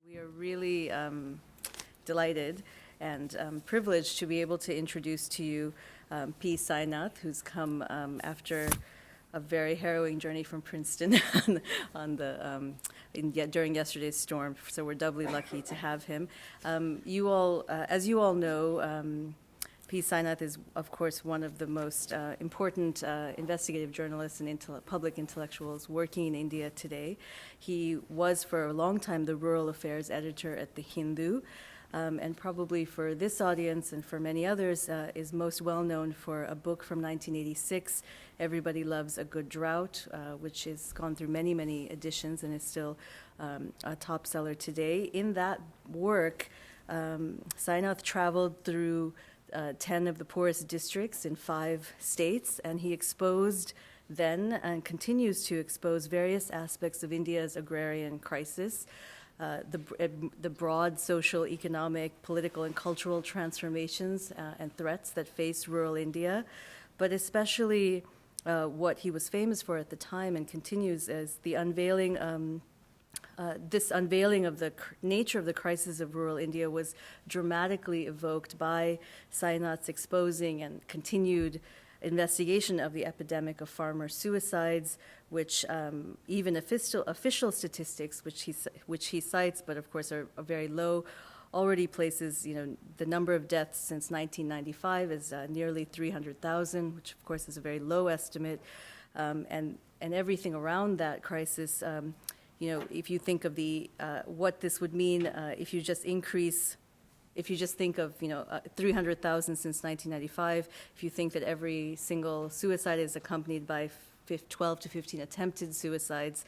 We are really delighted and privileged to be able to introduce to you P. Sainath, who's come after a very harrowing journey from Princeton during yesterday's storm. So we're doubly lucky to have him. As you all know, P. Sainath is, of course, one of the most important investigative journalists and public intellectuals working in India today. He was, for a long time, the rural affairs editor at The Hindu, and probably for this audience and for many others, is most well known for a book from 1986, Everybody Loves a Good Drought, which has gone through many, many editions and is still a top seller today. In that work, Sainath traveled through 10 of the poorest districts in 5 states, and he exposed then and continues to expose various aspects of India's agrarian crisis, the broad social, economic, political, and cultural transformations and threats that face rural India, but especially what he was famous for at the time and continues as the unveiling this unveiling of the nature of the crisis of rural India was dramatically evoked by Sainath's exposing and continued investigation of the epidemic of farmer suicides, which even official statistics, which he cites, but of course are very low, already places the number of deaths since 1995 is nearly 300,000, which of course is a very low estimate, and everything around that crisis. If you think of what this would mean if you just think of 300,000 since 1995, if you think that every single suicide is accompanied by 12 to 15 attempted suicides,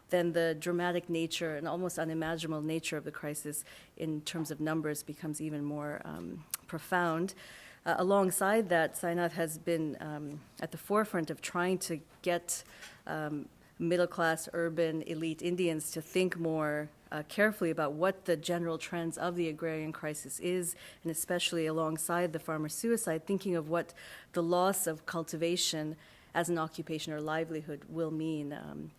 then the dramatic nature and almost unimaginable nature of the crisis in terms of numbers becomes even more profound. Alongside that, Sainath has been at the forefront of trying to get middle-class, urban, elite Indians to think more carefully about what the general trends of the agrarian crisis is, and especially alongside the farmer suicide, thinking of what the loss of cultivation as an occupation or livelihood will mean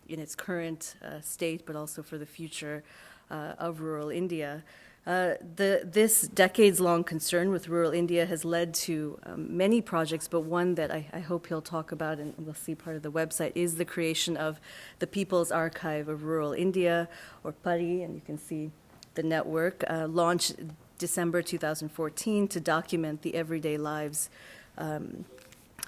in its current state, but also for the future of rural India. This decades-long concern with rural India has led to many projects, but one that I hope he'll talk about, and we'll see part of the website, is the creation of the People's Archive of Rural India, or PARI, and you can see the network, launched December 2014 to document the everyday lives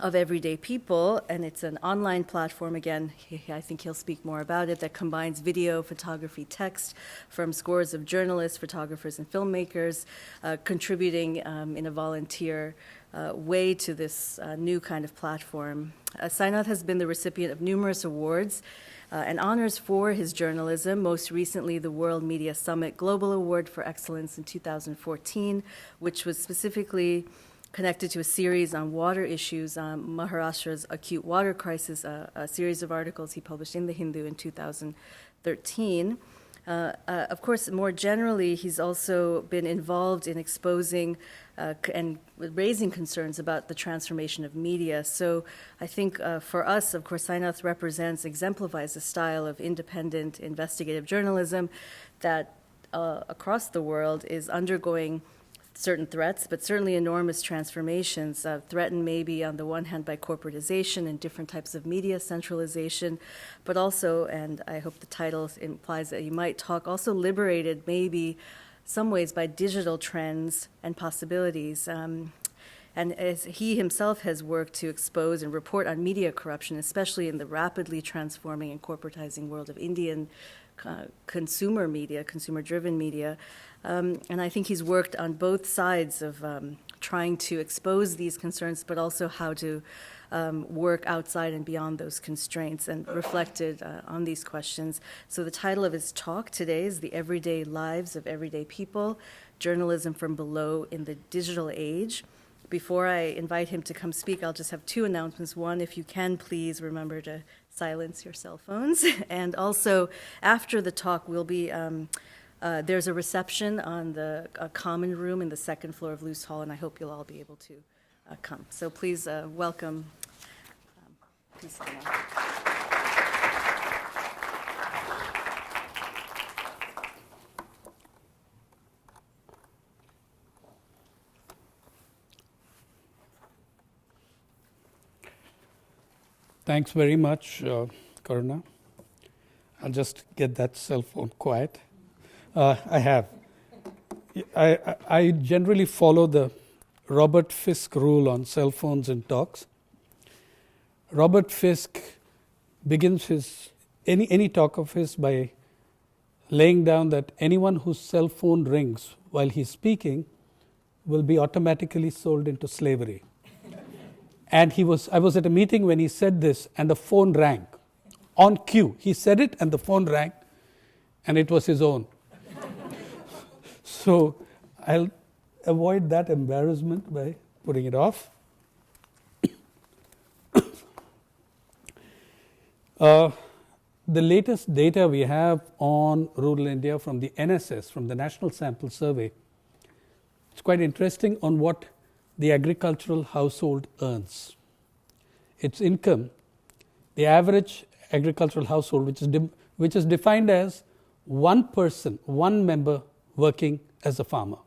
of everyday people, and it's an online platform, again, I think he'll speak more about it, that combines video, photography, text from scores of journalists, photographers, and filmmakers, contributing in a volunteer way to this new kind of platform. Sainath has been the recipient of numerous awards and honors for his journalism, most recently the World Media Summit Global Award for Excellence in 2014, which was specifically connected to a series on water issues, Maharashtra's acute water crisis, a series of articles he published in The Hindu in 2013. Of course, more generally, he's also been involved in exposing and raising concerns about the transformation of media. So I think for us, of course, Sainath exemplifies a style of independent investigative journalism that across the world is undergoing certain threats, but certainly enormous transformations, threatened maybe on the one hand by corporatization and different types of media centralization, but also, and I hope the title implies that you might talk, also liberated maybe some ways by digital trends and possibilities. And as he himself has worked to expose and report on media corruption, especially in the rapidly transforming and corporatizing world of Indian consumer media, consumer-driven media. And I think he's worked on both sides of trying to expose these concerns, but also how to work outside and beyond those constraints, and reflected on these questions. So the title of his talk today is The Everyday Lives of Everyday People, Journalism from Below in the Digital Age. Before I invite him to come speak, I'll just have 2 announcements. One, if you can, please remember to silence your cell phones. And also, after the talk, there's a reception on the common room in the 2nd floor of Luce Hall, and I hope you'll all be able to come. So please welcome. Please Thanks very much, Karuna. I'll just get that cell phone quiet. I have. I generally follow the Robert Fisk rule on cell phones and talks. Robert Fisk begins any talk of his by laying down that anyone whose cell phone rings while he's speaking will be automatically sold into slavery. And I was at a meeting when he said this, and the phone rang on cue. He said it, and the phone rang, and it was his own. So I'll avoid that embarrassment by putting it off. The latest data we have on rural India from the NSS, from the National Sample Survey, it's quite interesting on what the agricultural household earns. Its income, the average agricultural household, which is defined as one person, one member working as a farmer.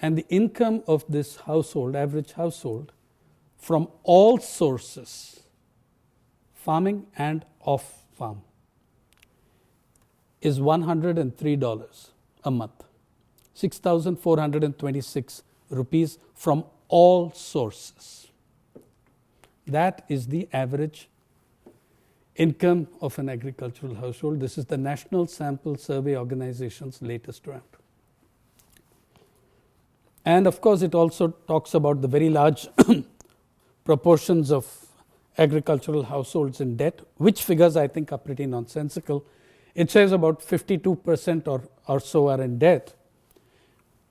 And the income of this household, average household, from all sources, farming and off-farm, is $103 a month, 6,426 rupees from all sources. That is the average income of an agricultural household. This is the National Sample Survey Organization's latest round. And of course, it also talks about the very large proportions of agricultural households in debt, which figures I think are pretty nonsensical. It says about 52% or so are in debt,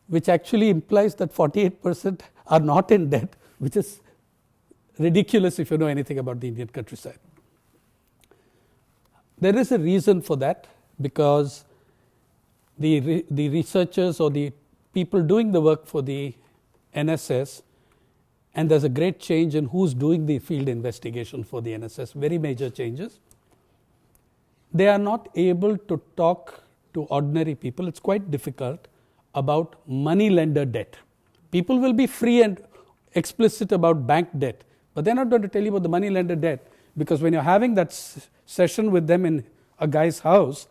which actually implies that 48% are not in debt, which is ridiculous if you know anything about the Indian countryside. There is a reason for that, because the researchers or the people doing the work for the NSS, and there's a great change in who's doing the field investigation for the NSS, very major changes. They are not able to talk to ordinary people. It's quite difficult about money lender debt. People will be free and explicit about bank debt, but they're not going to tell you about the money lender debt, because when you're having that session with them in a guy's house,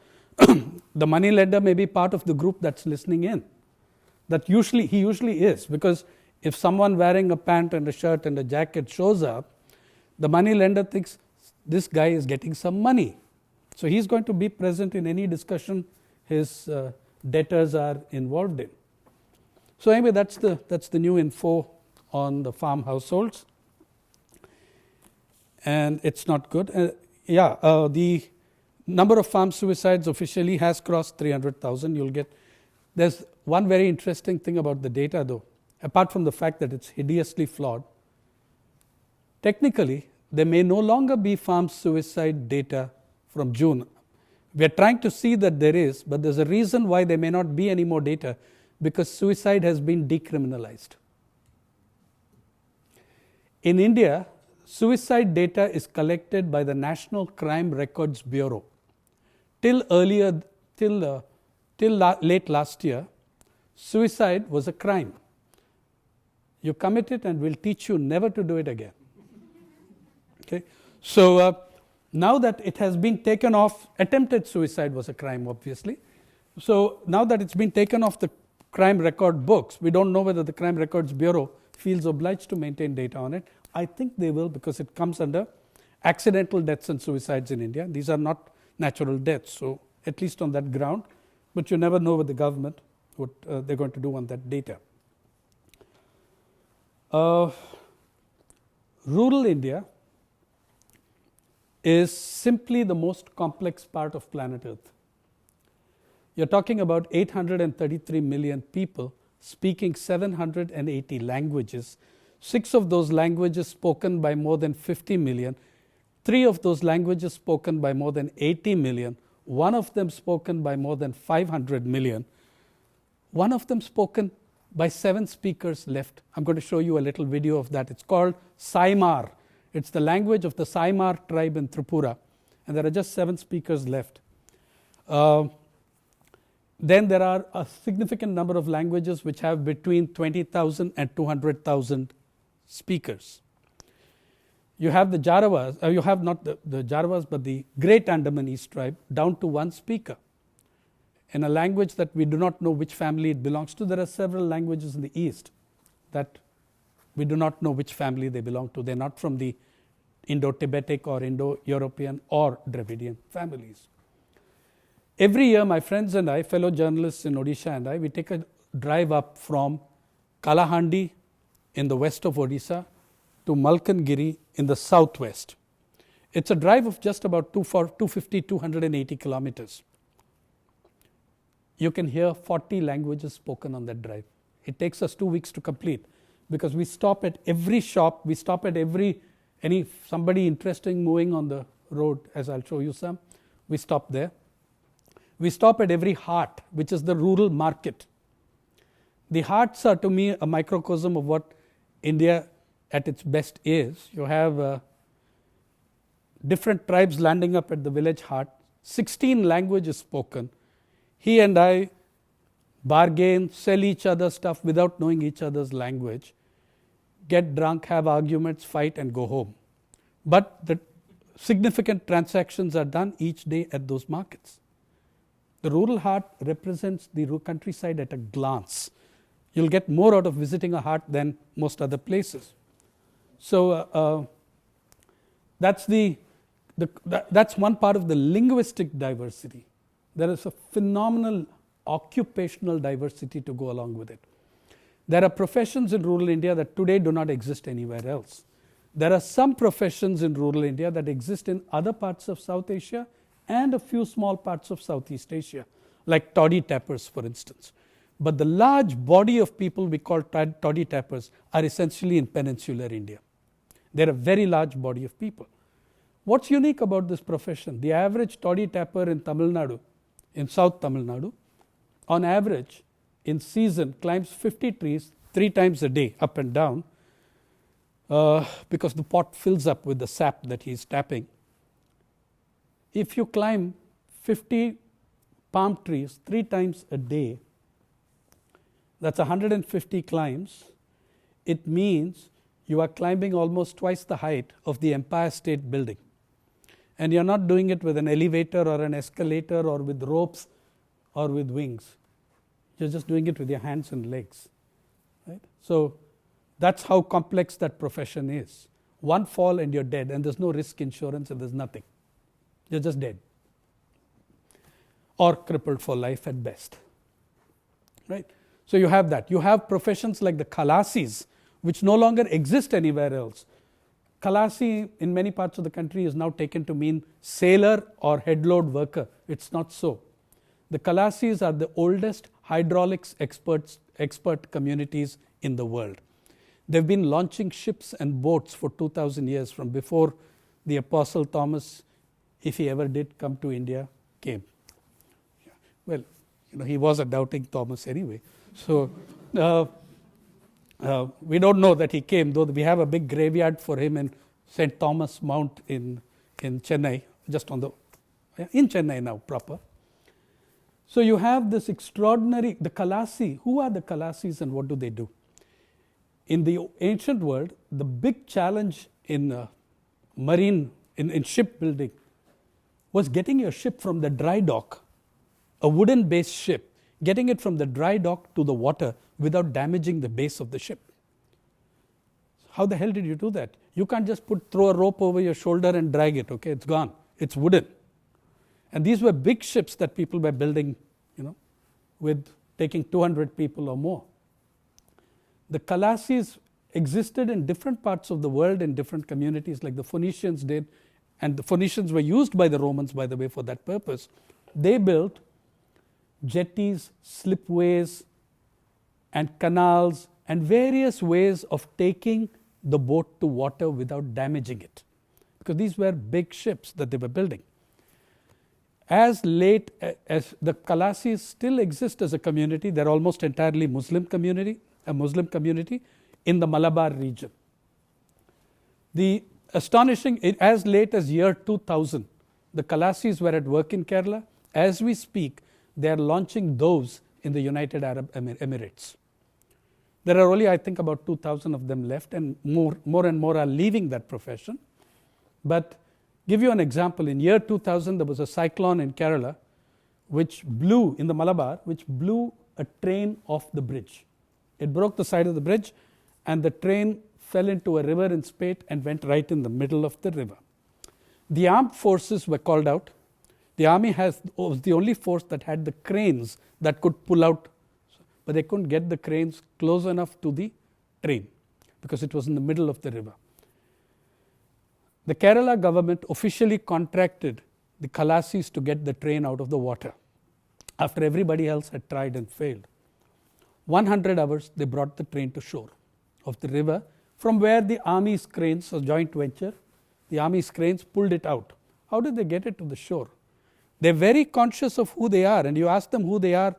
the money lender may be part of the group that's listening in. He usually is, because if someone wearing a pant and a shirt and a jacket shows up, the money lender thinks this guy is getting some money. So he's going to be present in any discussion his debtors are involved in. So anyway, that's the new info on the farm households. And it's not good. The number of farm suicides officially has crossed 300,000. There's one very interesting thing about the data though, apart from the fact that it's hideously flawed. Technically, there may no longer be farm suicide data from June. We're trying to see that there is, but there's a reason why there may not be any more data, because suicide has been decriminalized. In India, suicide data is collected by the National Crime Records Bureau. Till late last year, suicide was a crime. You commit it and we'll teach you never to do it again. Okay? So now that it has been taken off, attempted suicide was a crime, obviously. So now that it's been taken off the crime record books, we don't know whether the Crime Records Bureau feels obliged to maintain data on it. I think they will, because it comes under accidental deaths and suicides in India. These are not natural deaths, so at least on that ground. But you never know with the government what they're going to do on that data. Rural India is simply the most complex part of planet Earth. You're talking about 833 million people speaking 780 languages, 6 of those languages spoken by more than 50 million, 3 of those languages spoken by more than 80 million, 1 of them spoken by more than 500 million, 1 of them spoken by 7 speakers left. I'm going to show you a little video of that. It's called Saimar. It's the language of the Saimar tribe in Tripura, and there are just 7 speakers left. Then there are a significant number of languages which have between 20,000 and 200,000 speakers. you have the Jarawas, you have not the Jarawas, but the Great Andamanese tribe, down to one speaker. In a language that we do not know which family it belongs to, there are several languages in the East that we do not know which family they belong to. They're not from the Indo-Tibetic or Indo-European or Dravidian families. Every year, my friends and I, fellow journalists in Odisha and I, we take a drive up from Kalahandi in the west of Odisha to Malkangiri in the southwest. It's a drive of just about 280 kilometers. You can hear 40 languages spoken on that drive. It takes us 2 weeks to complete because we stop at every shop, we stop at somebody interesting moving on the road, as I'll show you some, we stop there. We stop at every hart, which is the rural market. The harts are to me a microcosm of what India at its best is. You have different tribes landing up at the village hart, 16 languages spoken. He and I bargain, sell each other stuff without knowing each other's language, get drunk, have arguments, fight and go home. But the significant transactions are done each day at those markets. The rural hart represents the countryside at a glance. You'll get more out of visiting a hart than most other places. So that's one part of the linguistic diversity. There is a phenomenal occupational diversity to go along with it. There are professions in rural India that today do not exist anywhere else. There are some professions in rural India that exist in other parts of South Asia and a few small parts of Southeast Asia, like toddy tappers, for instance. But the large body of people we call toddy tappers are essentially in peninsular India. They're a very large body of people. What's unique about this profession? The average toddy tapper in Tamil Nadu, in South Tamil Nadu, on average, in season, climbs 50 trees 3 times a day, up and down, because the pot fills up with the sap that he's tapping. If you climb 50 palm trees 3 times a day, that's 150 climbs. It means you are climbing almost twice the height of the Empire State Building. And you're not doing it with an elevator or an escalator or with ropes or with wings. You're just doing it with your hands and legs. Right? So that's how complex that profession is. One fall and you're dead, and there's no risk insurance and there's nothing. You're just dead. Or crippled for life at best. Right? So you have that. You have professions like the Khalasis, which no longer exist anywhere else. Khalasi in many parts of the country is now taken to mean sailor or headload worker. It's not so. The Khalasis are the oldest hydraulics expert communities in the world. They've been launching ships and boats for 2,000 years, from before the Apostle Thomas, if he ever did come to India, came. Well, he was a doubting Thomas anyway. So we don't know that he came, though we have a big graveyard for him in St. Thomas Mount in Chennai, in Chennai now proper. So you have this extraordinary, the Khalasi. Who are the Khalasis and what do they do? In the ancient world, the big challenge in in shipbuilding was getting your ship from the dry dock, a wooden based ship, getting it from the dry dock to the water without damaging the base of the ship. How the hell did you do that? You can't just throw a rope over your shoulder and drag it, okay? It's gone. It's wooden. And these were big ships that people were building, with taking 200 people or more. The Khalasis existed in different parts of the world in different communities, like the Phoenicians did, and the Phoenicians were used by the Romans, by the way, for that purpose. They built jetties, slipways, and canals, and various ways of taking the boat to water without damaging it, because these were big ships that they were building. As late as the Khalasis still exist as a community, they're almost entirely a Muslim community in the Malabar region. The astonishing, as late as year 2000, the Khalasis were at work in Kerala. As we speak, they are launching those in the United Arab Emirates. There are only, I think, about 2,000 of them left, and more and more are leaving that profession. But give you an example, in year 2000 there was a cyclone in Kerala which blew, in the Malabar, which blew a train off the bridge. It broke the side of the bridge and the train fell into a river in Spate and went right in the middle of the river. The armed forces were called out. The army was the only force that had the cranes that could pull out, but they couldn't get the cranes close enough to the train because it was in the middle of the river. The Kerala government officially contracted the Khalasis to get the train out of the water after everybody else had tried and failed. 100 hours they brought the train to shore of the river from where the army's cranes, a joint venture, the army's cranes pulled it out. How did they get it to the shore? They're very conscious of who they are, and you ask them who they are,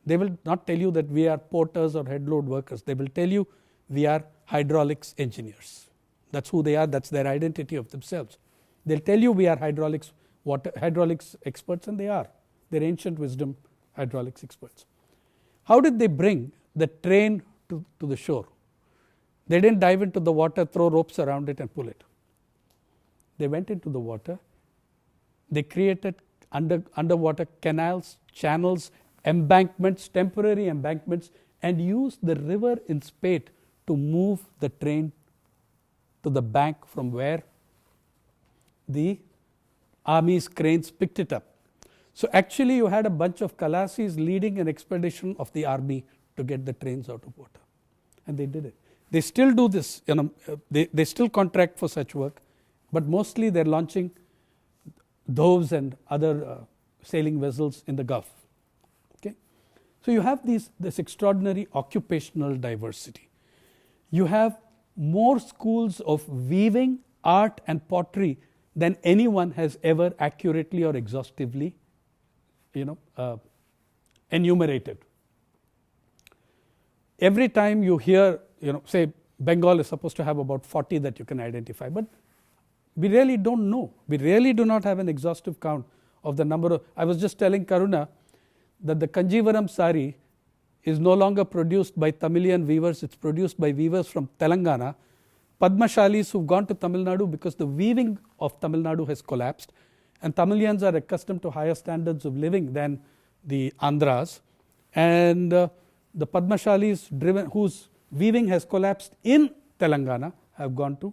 they will not tell you that we are porters or headload workers. They will tell you we are hydraulics engineers. That's who they are, that's their identity of themselves. They'll tell you we are hydraulics experts, and they are. They're ancient wisdom hydraulics experts. How did they bring the train to the shore? They didn't dive into the water, throw ropes around it and pull it. They went into the water. They created underwater canals, channels, embankments, temporary embankments, and used the river in Spate to move the train to the bank from where the army's cranes picked it up. So actually you had a bunch of Khalasis leading an expedition of the army to get the trains out of water. And they did it. They still do this, they still contract for such work, but mostly they're launching doves and other sailing vessels in the Gulf. Okay? So you have this extraordinary occupational diversity. You have more schools of weaving, art and pottery than anyone has ever accurately or exhaustively enumerated. Every time you hear, say Bengal is supposed to have about 40 that you can identify, but we really don't know. We really do not have an exhaustive count of the number of. I was just telling Karuna that the Kanjivaram sari is no longer produced by Tamilian weavers, it's produced by weavers from Telangana. Padmashalis who've gone to Tamil Nadu because the weaving of Tamil Nadu has collapsed, and Tamilians are accustomed to higher standards of living than the Andhras, and the Padmashalis whose weaving has collapsed in Telangana have gone to,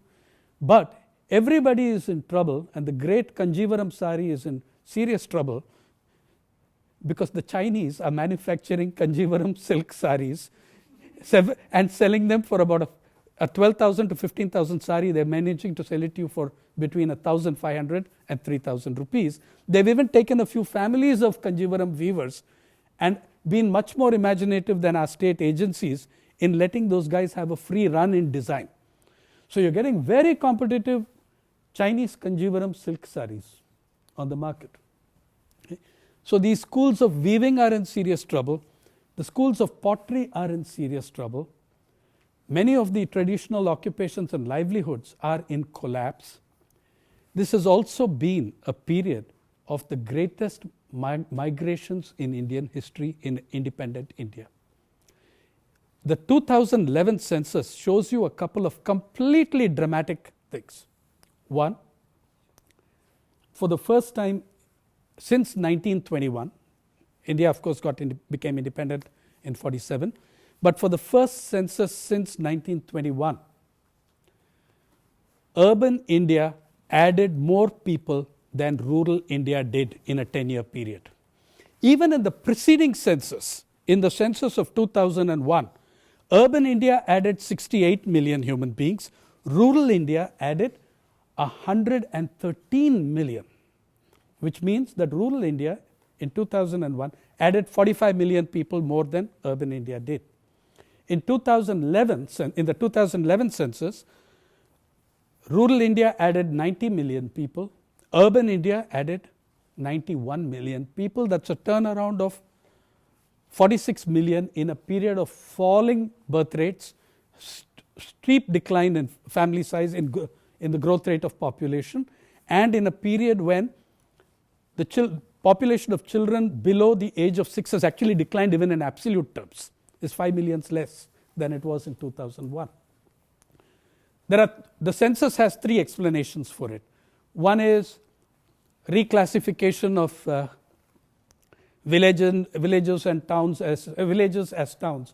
but everybody is in trouble, and the great Kanjivaram sari is in serious trouble because the Chinese are manufacturing Kanjivaram silk saris and selling them for about a 12,000 to 15,000 sari. They're managing to sell it to you for between 1,500 and 3,000 rupees. They've even taken a few families of Kanjivaram weavers and been much more imaginative than our state agencies in letting those guys have a free run in design. So you're getting very competitive Chinese Kanjivaram silk saris on the market. Okay? So these schools of weaving are in serious trouble. The schools of pottery are in serious trouble. Many of the traditional occupations and livelihoods are in collapse. This has also been a period of the greatest migrations in Indian history in independent India. The 2011 census shows you a couple of completely dramatic things. One, for the first time since 1921, India of course became independent in 47, but for the first census since 1921, urban India added more people than rural India did in a 10-year period. Even in the preceding census, in the census of 2001, urban India added 68 million human beings, rural India added 113 million, which means that rural India in 2001 added 45 million people more than urban India did. In the 2011 census, rural India added 90 million people, urban India added 91 million people. That's a turnaround of 46 million in a period of falling birth rates, steep decline in family size, in the growth rate of population, and in a period when the population of children below the age of 6 has actually declined even in absolute terms. Is 5 million less than it was in 2001. The census has three explanations for it. One is reclassification of villages and towns as villages as towns.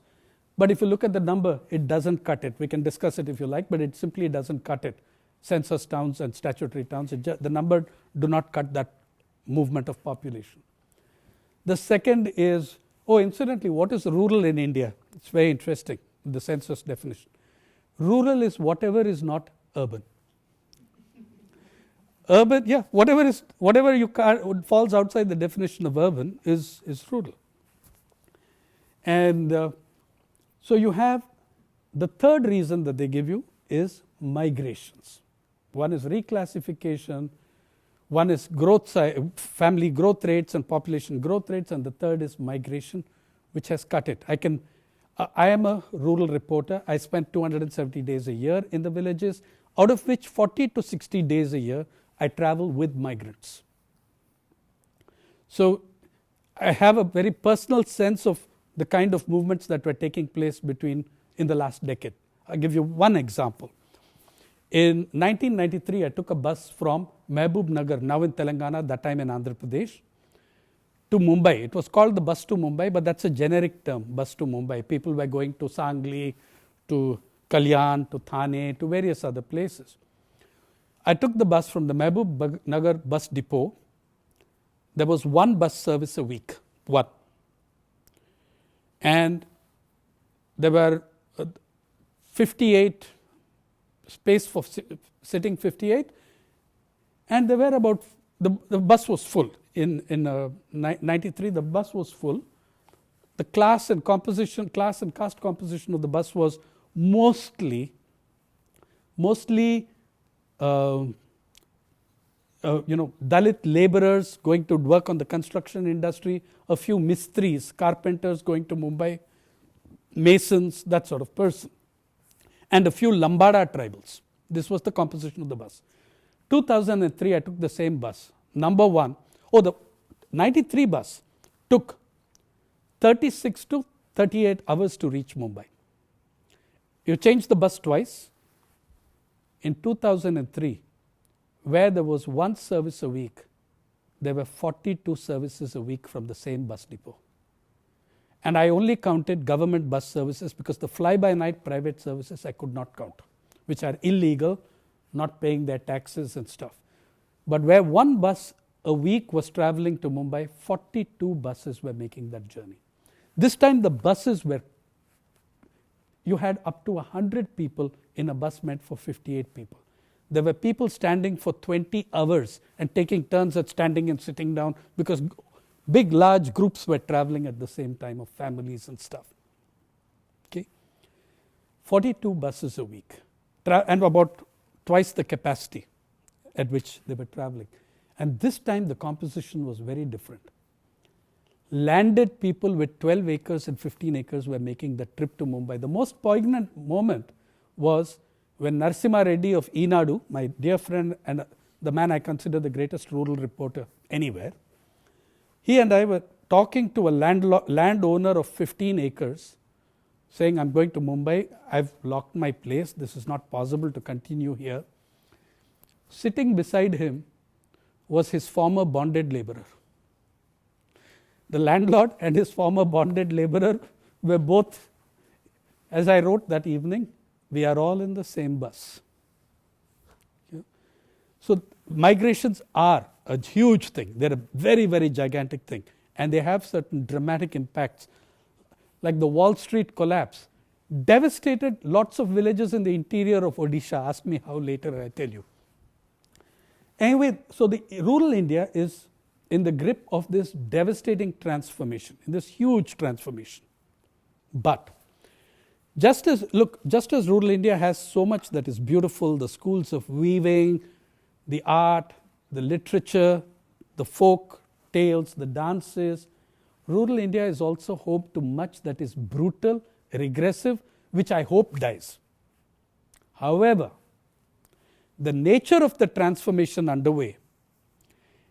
But if you look at the number, it doesn't cut it. We can discuss it if you like, but it simply doesn't cut it. Census towns and statutory towns, the number do not cut that movement of population. The second is, incidentally, what is rural in India? It's very interesting, the census definition. Rural is whatever is not urban. Urban, yeah, whatever you falls outside the definition of urban is rural. And so you have the third reason that they give you is migrations. One is reclassification, one is family growth rates and population growth rates, and the third is migration, which has cut it. I am a rural reporter. I spend 270 days a year in the villages, out of which 40 to 60 days a year I travel with migrants. So I have a very personal sense of the kind of movements that were taking place in the last decade. I'll give you one example. In 1993, I took a bus from Mehboob Nagar, now in Telangana, that time in Andhra Pradesh, to Mumbai. It was called the bus to Mumbai, but that's a generic term, bus to Mumbai. People were going to Sangli, to Kalyan, to Thane, to various other places. I took the bus from the Mehboob Nagar bus depot. There was one bus service a week, one. And there were 58, space for sitting 58, and there were about, the bus was full. In 93, the bus was full. The class and caste composition of the bus was mostly Dalit laborers going to work on the construction industry, a few mistris, carpenters going to Mumbai, masons, that sort of person, and a few Lambada tribals. This was the composition of the bus. 2003, I took the same bus. Number one, the 93 bus took 36 to 38 hours to reach Mumbai. You changed the bus twice. In 2003, where there was one service a week, there were 42 services a week from the same bus depot. And I only counted government bus services because the fly-by-night private services I could not count, which are illegal, not paying their taxes and stuff. But where one bus a week was traveling to Mumbai, 42 buses were making that journey. This time the buses you had up to 100 people in a bus meant for 58 people. There were people standing for 20 hours and taking turns at standing and sitting down because big, large groups were traveling at the same time of families and stuff. Okay, 42 buses a week and about twice the capacity at which they were traveling. And this time the composition was very different. Landed people with 12 acres and 15 acres were making the trip to Mumbai. The most poignant moment was when Narasimha Reddy of Eenadu, my dear friend and the man I consider the greatest rural reporter anywhere, he and I were talking to a landowner of 15 acres, saying, I'm going to Mumbai, I've locked my place, this is not possible to continue here. Sitting beside him was his former bonded laborer. The landlord and his former bonded laborer were both, as I wrote that evening, we are all in the same bus. Yeah. So migrations are a huge thing. They're a very, very gigantic thing. And they have certain dramatic impacts. Like the Wall Street collapse devastated lots of villages in the interior of Odisha. Ask me how later, I tell you. Anyway, so the rural India is in the grip of this devastating transformation, in this huge transformation. But just as rural India has so much that is beautiful, the schools of weaving, the art, the literature, the folk tales, the dances, rural India is also home to much that is brutal, regressive, which I hope dies. However, the nature of the transformation underway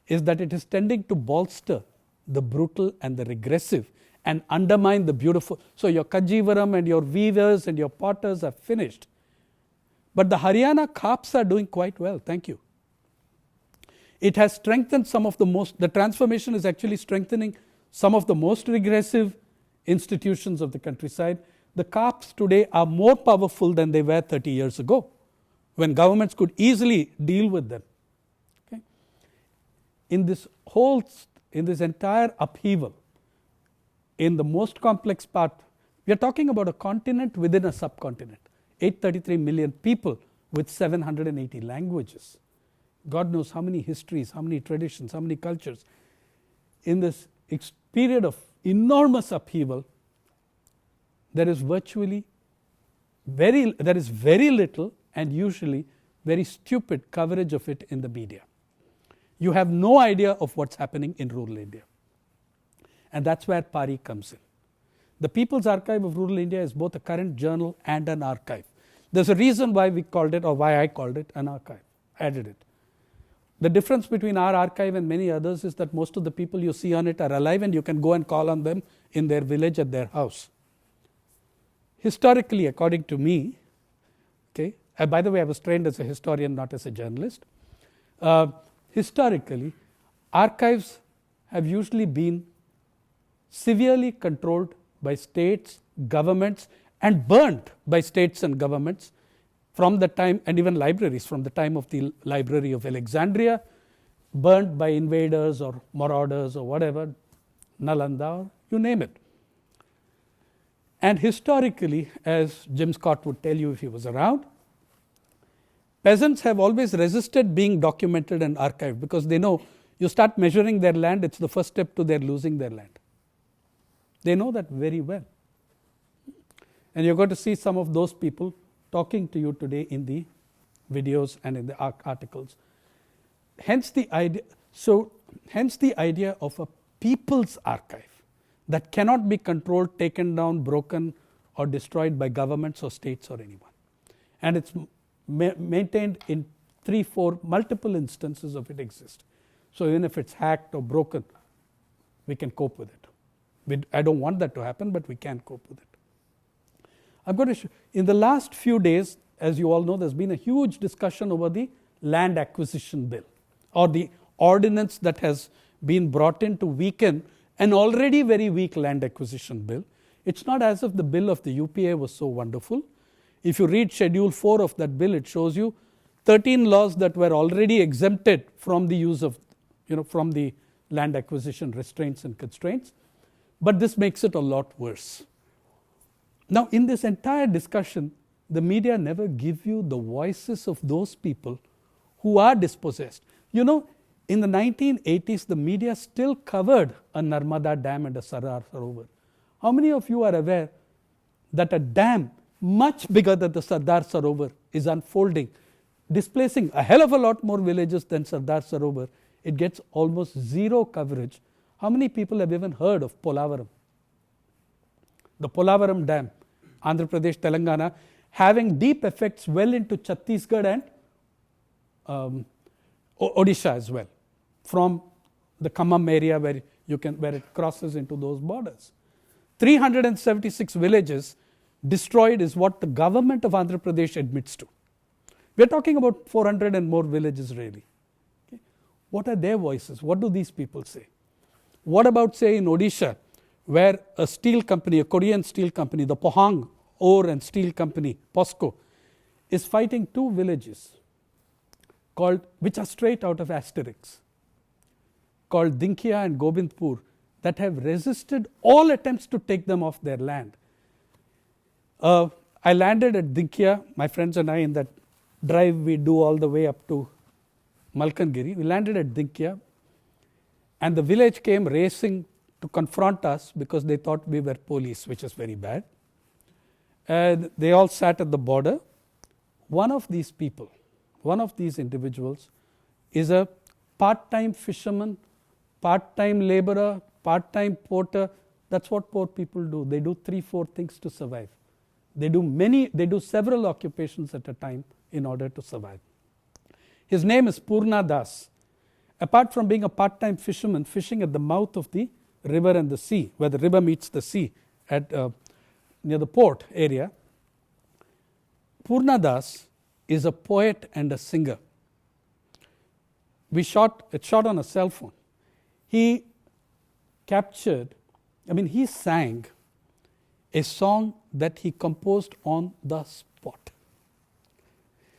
is that it is tending to bolster the brutal and the regressive and undermine the beautiful. So your Kanjivaram and your weavers and your potters are finished. But the Haryana carps are doing quite well, thank you. It has strengthened the transformation is actually strengthening some of the most regressive institutions of the countryside. The CARPs today are more powerful than they were 30 years ago, when governments could easily deal with them. Okay? In this entire upheaval, in the most complex part, we are talking about a continent within a subcontinent, 833 million people with 780 languages. God knows how many histories, how many traditions, how many cultures. In this period of enormous upheaval, there is very little and usually very stupid coverage of it in the media. You have no idea of what's happening in rural India. And that's where PARI comes in. The People's Archive of Rural India is both a current journal and an archive. There's a reason why we called it, or why I called it, an archive. Added it. The difference between our archive and many others is that most of the people you see on it are alive and you can go and call on them in their village at their house. Historically, according to me, okay, by the way, I was trained as a historian, not as a journalist. Historically, archives have usually been severely controlled by states, governments, and burnt by states and governments from the time, and even libraries from the time of the Library of Alexandria, burnt by invaders or marauders or whatever, Nalanda, or you name it. And historically, as Jim Scott would tell you if he was around, peasants have always resisted being documented and archived because they know you start measuring their land, it's the first step to their losing their land. They know that very well. And you're going to see some of those people talking to you today in the videos and in the articles. Hence the idea of a people's archive that cannot be controlled, taken down, broken, or destroyed by governments or states or anyone. And it's maintained in 3-4 multiple instances of it exist. So even if it's hacked or broken, we can cope with it. I don't want that to happen, but we can cope with it. I'm going to show. In the last few days, as you all know, there's been a huge discussion over the land acquisition bill, or the ordinance that has been brought in to weaken an already very weak land acquisition bill. It's not as if the bill of the UPA was so wonderful. If you read Schedule 4 of that bill, it shows you 13 laws that were already exempted from the use of, from the land acquisition restraints and constraints. But this makes it a lot worse. Now, in this entire discussion, the media never give you the voices of those people who are dispossessed. In the 1980s, the media still covered a Narmada Dam and a Sardar Sarovar. How many of you are aware that a dam much bigger than the Sardar Sarovar is unfolding, displacing a hell of a lot more villages than Sardar Sarovar? It gets almost zero coverage. How many people have even heard of Polavaram? The Polavaram Dam, Andhra Pradesh, Telangana, having deep effects well into Chhattisgarh and Odisha as well, from the Khammam area where it crosses into those borders. 376 villages destroyed is what the government of Andhra Pradesh admits to. We are talking about 400 and more villages really. Okay. What are their voices? What do these people say? What about, say, in Odisha, where a steel company, a Korean steel company, the Pohang Ore and Steel Company, POSCO, is fighting 2 villages which are straight out of Asterix, called Dinkia and Gobindpur, that have resisted all attempts to take them off their land. I landed at Dinkia, my friends and I, in that drive we do all the way up to Malkangiri. We landed at Dinkia, and the village came racing to confront us because they thought we were police, which is very bad. And they all sat at the border. One of these people, one of these individuals, is a part-time fisherman, part-time laborer, part-time porter. That's what poor people do. They do 3-4 things to survive. They do several occupations at a time in order to survive. His name is Purna Das. Apart from being a part-time fisherman, fishing at the mouth of the river and the sea, where the river meets the sea at near the port area, Purna Das is a poet and a singer. It's shot on a cell phone. He sang a song that he composed on the spot.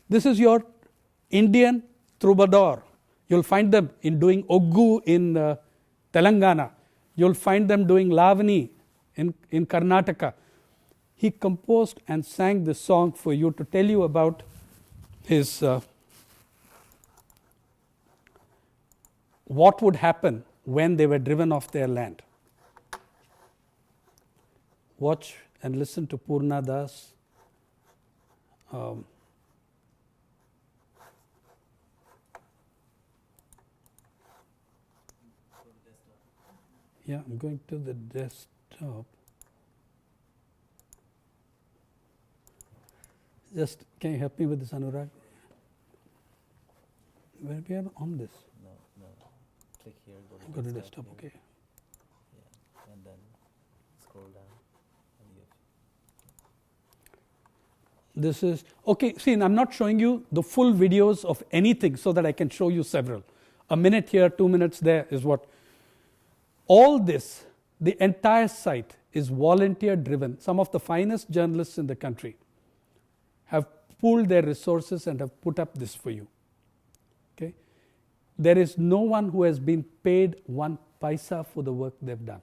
This is your Indian troubadour. You'll find them doing Oggu in Telangana. You'll find them doing Lavani in Karnataka. He composed and sang this song for you to tell you about his what would happen when they were driven off their land. Watch and listen to Purna Das. Yeah, I'm going to the desktop. Just, can you help me with this, Anurag? Where we are on this? No. Click here, Go to desktop, okay. Yeah, and then scroll down. And This is, okay, see, I'm not showing you the full videos of anything so that I can show you several. A minute here, 2 minutes there is what. All this, the entire site is volunteer driven. Some of the finest journalists in the country have pooled their resources and have put up this for you. Okay? There is no one who has been paid 1 paisa for the work they've done.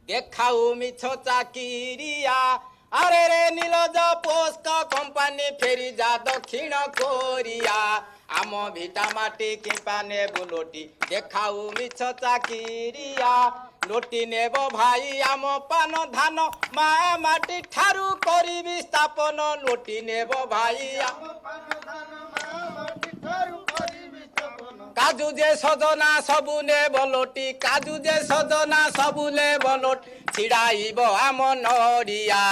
দেখাও মিছ চাকিরিয়া আরে রে নীলজ পোস্ক company ফেরি যা দক্ষিণ Korea আম ভিটা মাটি কিপানে বুলোটি দেখাও মিছ চাকিরিয়া লোটি নেব ভাই আম পান ধান মা মাটি ঠারু করিবি স্থাপন লোটি নেব ভাই আম পান ধান মা মাটি ঠারু করিবি স্থাপন কাজু যে সজনা সবুনে বলটি কাজু যে সজনা সবুনে বলট ছিড়াইব আম নড়িয়া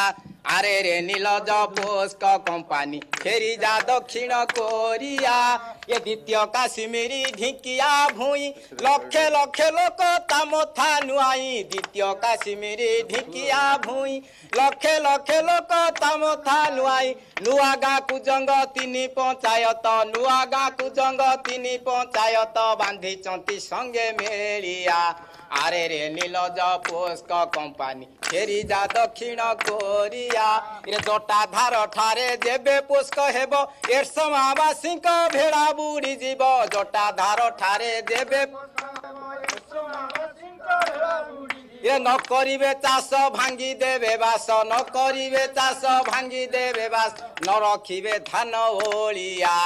আরে রে নীলজ পোস্ক কোম্পানি ফেরি যা দক্ষিণ কোরিয়া এ দ্বিতীয় কাশ্মীরি ঢিকিয়া ভুঁই লক্ষে লক্ষে লোক তা মথা নুয়াই দ্বিতীয় কাশ্মীরি ঢিকিয়া ভুঁই লক্ষে লক্ষে লোক তা মথা নুয়াই নুয়া গাঁ কুজঙ্গ 3 পঞ্চায়ত নুয়া গাঁ কুজঙ্গ 3 পঞ্চায়ত বান্ধিচন্তি সঙ্গে মেলিয়া আরে রে নীলজ পোস্ক কোম্পানি ফেরি যা দক্ষিণ কোরিয়া এ জটা ধার ঠারে যেবে পোস্ক হেব এর সমাবাসীঙ্ক ভেড়া বুড়ি যাব জটা ধার ঠারে যেবে এ ন করিবে চাষ ভাঙ্গি দেবে বাস ন করিবে চাষ ভাঙ্গি দেবে বাস ন রখিবে ধান ওলিয়া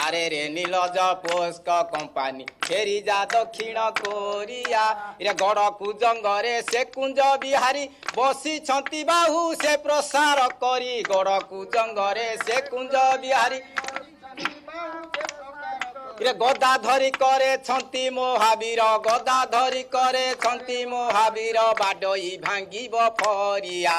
আরে রে নীলজ পোস্ক কোম্পানি ফেরি যা দক্ষিণ কোরিয়া এ গড় কুজঙ্গরে সে কুঞ্জ বিহারী বসিছন্তি বাহু সে প্রসার করি গড় কুজঙ্গরে সে কুঞ্জ বিহারী গদা ধরি করে ছন্তি মহাবীর গদা ধরি করে ছন্তি মহাবীর বাডই ভাঙ্গিব ফরিয়া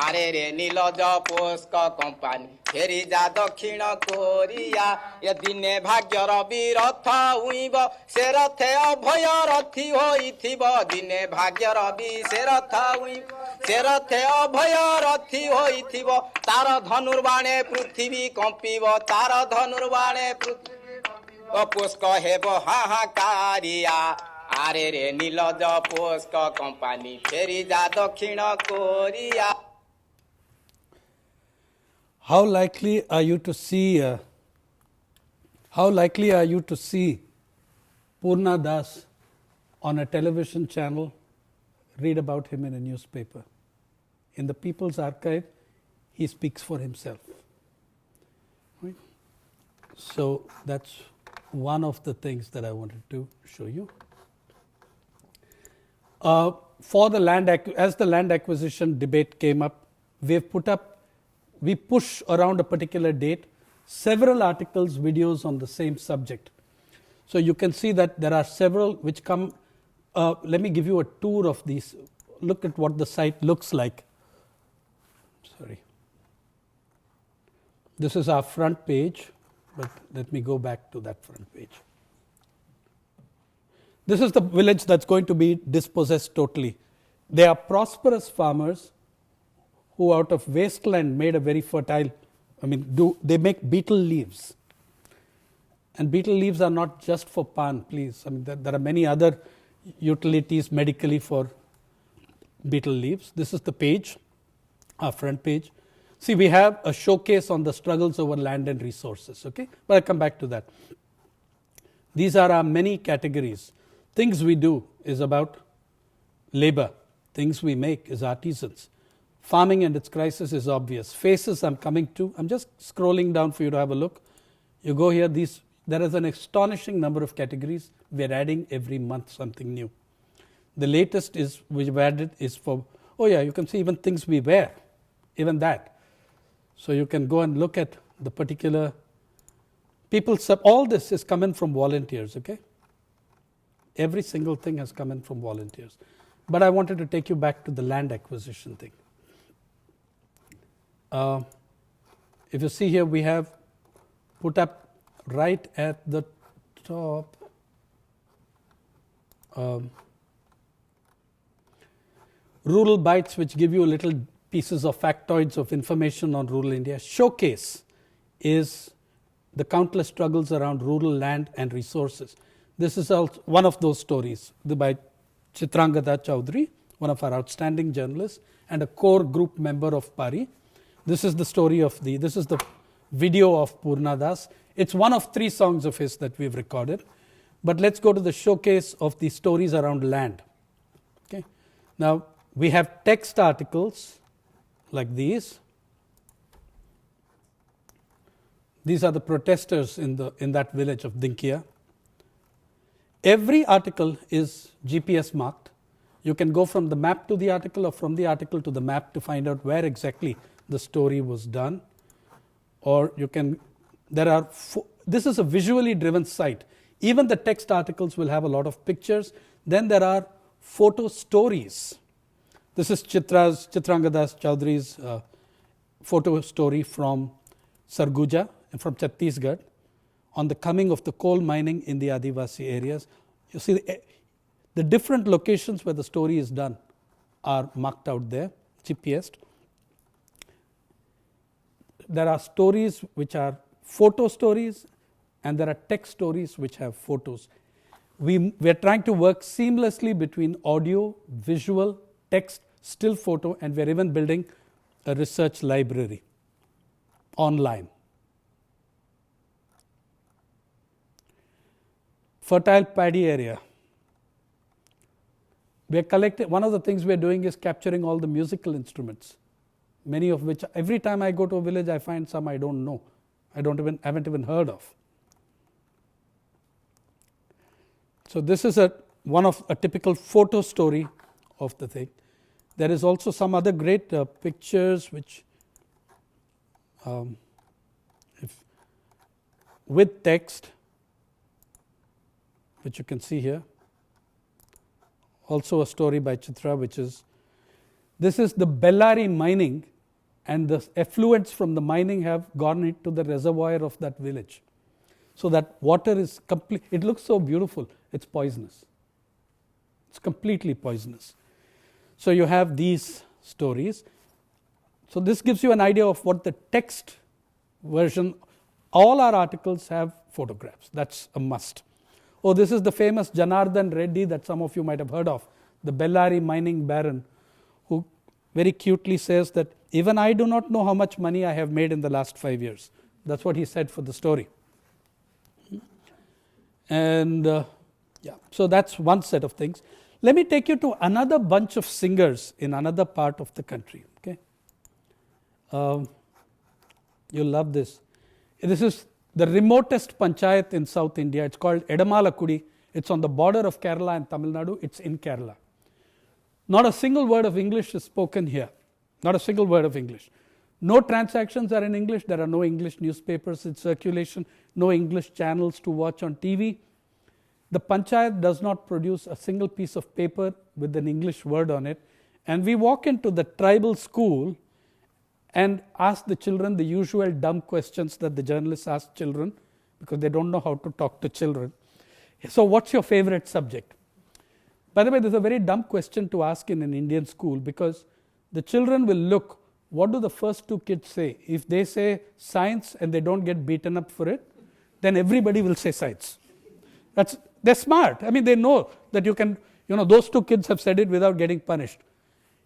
আরে রে নীলজ পোস্ক কোম্পানি ফেরি যা দক্ষিণ কোরিয়া এ দিনে ভাগ্যর বিরথ উইব সে রথে অভয় রথি হইথিব দিনে ভাগ্যর বি সে রথ উইব সে রথে অভয় রথি হইথিব তার ধনুর্বাণে পৃথিবী কম্পিব তার ধনুর্বাণে পৃথিবী পোস্ক হেব হাহাকারিয়া আরে রে নীলজ পোস্ক কোম্পানি ফেরি যা দক্ষিণ Korea How likely are you to see Purna Das on a television channel, read about him in a newspaper? In the People's Archive, he speaks for himself. Right? So that's one of the things that I wanted to show you. For the as the land acquisition debate came up, we push around a particular date several articles, videos on the same subject. So you can see that there are several which come. Let me give you a tour of these. Look at what the site looks like. Sorry. This is our front page. but let me go back to that front page. This is the village that's going to be dispossessed totally. They are prosperous farmers who out of wasteland made a very fertile, they make beetle leaves. And beetle leaves are not just for pan, please. There are many other utilities medically for beetle leaves. This is the page, our front page. See, we have a showcase on the struggles over land and resources, okay? But I'll come back to that. These are our many categories. Things we do is about labor. Things we make is artisans. Farming and its crisis is obvious. Faces I'm coming to. I'm just scrolling down for you to have a look. You go here, there is an astonishing number of categories. We're adding every month something new. The latest is we've added is for, you can see even things we wear, even that. So you can go and look at the particular people. All this is coming from volunteers, okay? Every single thing has come in from volunteers. But I wanted to take you back to the land acquisition thing. If you see here, we have put up right at the top rural bites, which give you little pieces of factoids of information on rural India. Showcase is the countless struggles around rural land and resources. This is also one of those stories by Chitrangada Chowdhury, one of our outstanding journalists and a core group member of PARI. This is the story of this is the video of Purna Das. It's one of 3 songs of his that we've recorded. But let's go to the showcase of the stories around land. Okay. Now, we have text articles like these. These are the protesters in that village of Dinkia. Every article is GPS marked. You can go from the map to the article or from the article to the map to find out where exactly the story was done. Or you can, this is a visually driven site. Even the text articles will have a lot of pictures. Then there are photo stories. This is Chitrangada Chowdhury's photo story from Sarguja, from Chhattisgarh, on the coming of the coal mining in the Adivasi areas. You see the different locations where the story is done are marked out there, GPSed. There are stories which are photo stories, and there are text stories which have photos. We are trying to work seamlessly between audio, visual, text, still photo, and we're even building a research library online. Fertile paddy area. We are collecting. One of the things we are doing is capturing all the musical instruments, many of which every time I go to a village I find some I don't know, haven't even heard of. So this is a typical photo story of the thing. There is also some other great pictures which with text, which you can see here. Also a story by Chitra, this is the Bellary mining, and the effluents from the mining have gone into the reservoir of that village. So that water is complete. It looks so beautiful. It's poisonous. It's completely poisonous. So you have these stories. So this gives you an idea of what the text version. All our articles have photographs. That's a must. Oh, this is the famous Janardhan Reddy that some of you might have heard of, the Bellary mining baron, who very cutely says that even I do not know how much money I have made in the last 5 years. That's what he said for the story. And so that's one set of things. Let me take you to another bunch of singers in another part of the country. Okay, you'll love this. This is the remotest panchayat in South India. It's called Edamalakudi. It's on the border of Kerala and Tamil Nadu. It's in Kerala. Not a single word of English is spoken here. Not a single word of English. No transactions are in English. There are no English newspapers in circulation. No English channels to watch on TV. The panchayat does not produce a single piece of paper with an English word on it. And we walk into the tribal school and ask the children the usual dumb questions that the journalists ask children because they don't know how to talk to children. So what's your favorite subject? By the way, this is a very dumb question to ask in an Indian school, because the children will look, what do the first two kids say? If they say science and they don't get beaten up for it, then everybody will say science. They're smart. I mean, they know that you can, those two kids have said it without getting punished.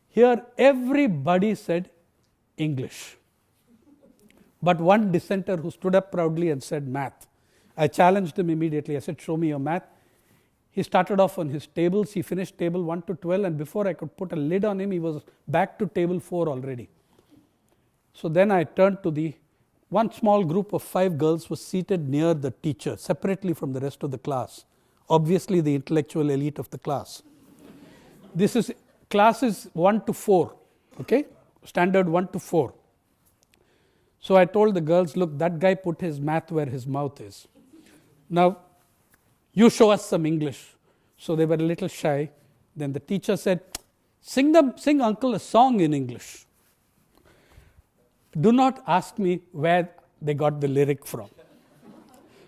Here, everybody said English. But one dissenter who stood up proudly and said math. I challenged him immediately. I said, show me your math. He started off on his tables. He finished table 1 to 12, and before I could put a lid on him, he was back to table 4 already. So then I turned to one small group of 5 girls was seated near the teacher, separately from the rest of the class. Obviously the intellectual elite of the class. This is classes 1 to 4, okay? Standard 1 to 4. So I told the girls, look, that guy put his math where his mouth is. Now, you show us some English. So they were a little shy. Then the teacher said, sing uncle a song in English. Do not ask me where they got the lyric from.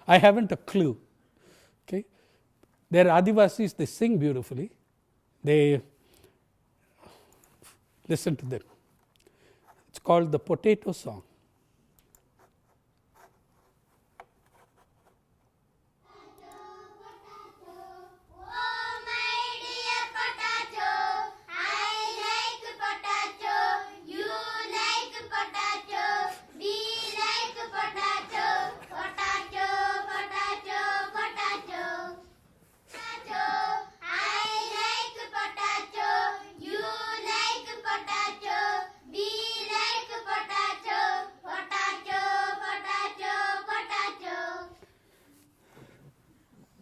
I haven't a clue. Okay? They're Adivasis, they sing beautifully. Listen to them. It's called the Potato Song.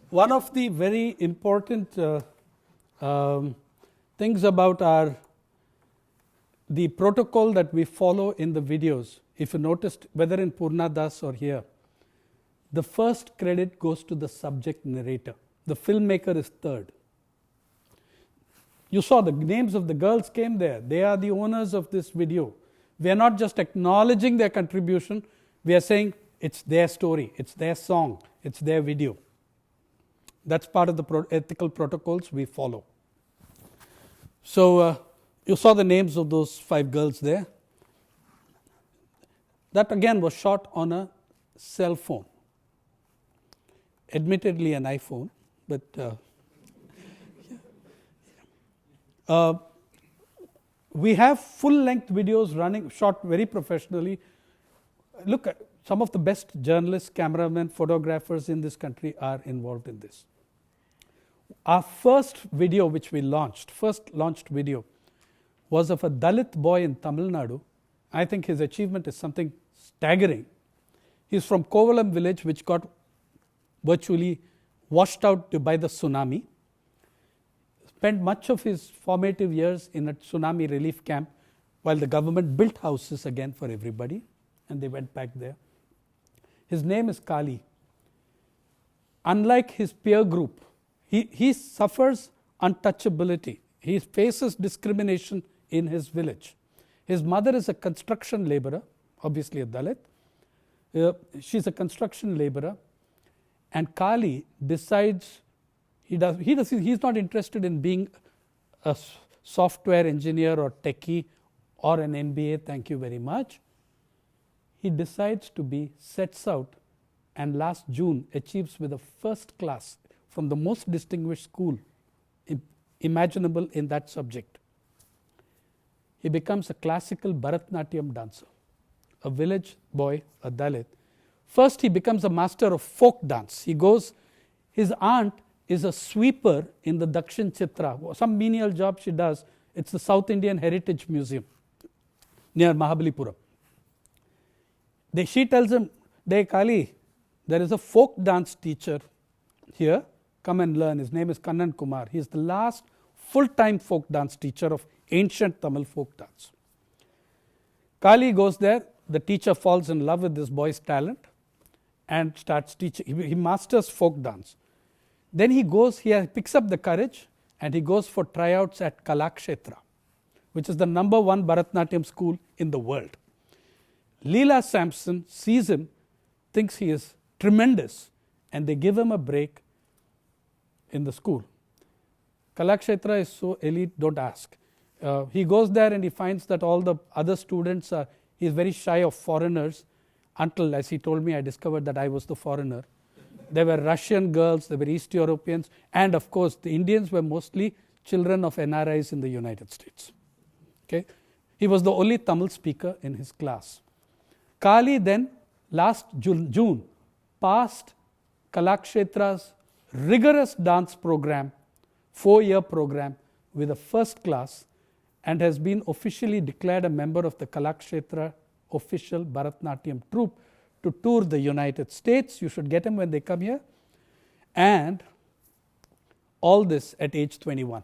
One of the very important things about the protocol that we follow in the videos, if you noticed, whether in Purna Das or here, the first credit goes to the subject narrator. The filmmaker is third. You saw the names of the girls came there. They are the owners of this video. We are not just acknowledging their contribution. We are saying it's their story, it's their song, it's their video. That's part of the ethical protocols we follow. So you saw the names of those 5 girls there. That again was shot on a cell phone. Admittedly an iPhone, but we have full-length videos shot very professionally. Look, some of the best journalists, cameramen, photographers in this country are involved in this. Our first video which we first launched video, was of a Dalit boy in Tamil Nadu. I think his achievement is something staggering. He's from Kovalam village, which got virtually washed out by the tsunami. Spent much of his formative years in a tsunami relief camp while the government built houses again for everybody, and they went back there. His name is Kali. Unlike his peer group, he suffers untouchability. He faces discrimination in his village. His mother is a construction laborer, obviously a Dalit. She's a construction laborer, and Kali decides he's not interested in being a software engineer or techie or an MBA, thank you very much. He decides sets out, and last June achieves with a first class from the most distinguished school imaginable in that subject. He becomes a classical Bharatnatyam dancer, a village boy, a Dalit. First, he becomes a master of folk dance. His aunt is a sweeper in the Dakshin Chitra, some menial job she does. It's the South Indian Heritage Museum near Mahabalipuram. She tells him, "Dey Kali, there is a folk dance teacher here. Come and learn." His name is Kannan Kumar. He is the last full-time folk dance teacher of ancient Tamil folk dance. Kali goes there. The teacher falls in love with this boy's talent and starts teaching. He masters folk dance. Then he picks up the courage and he goes for tryouts at Kalakshetra, which is the number 1 Bharatnatyam school in the world. Leela Sampson sees him, thinks he is tremendous, and they give him a break in the school. Kalakshetra is so elite, don't ask. He goes there and he finds that all the other students he's very shy of foreigners, until, as he told me, I discovered that I was the foreigner. There were Russian girls, there were East Europeans, and of course the Indians were mostly children of NRIs in the United States. Okay? He was the only Tamil speaker in his class. Kali then, last June, passed Kalakshetra's rigorous dance program, 4-year program, with a first class, and has been officially declared a member of the Kalakshetra official Bharatnatyam troupe to tour the United States. You should get him when they come here. And all this at age 21.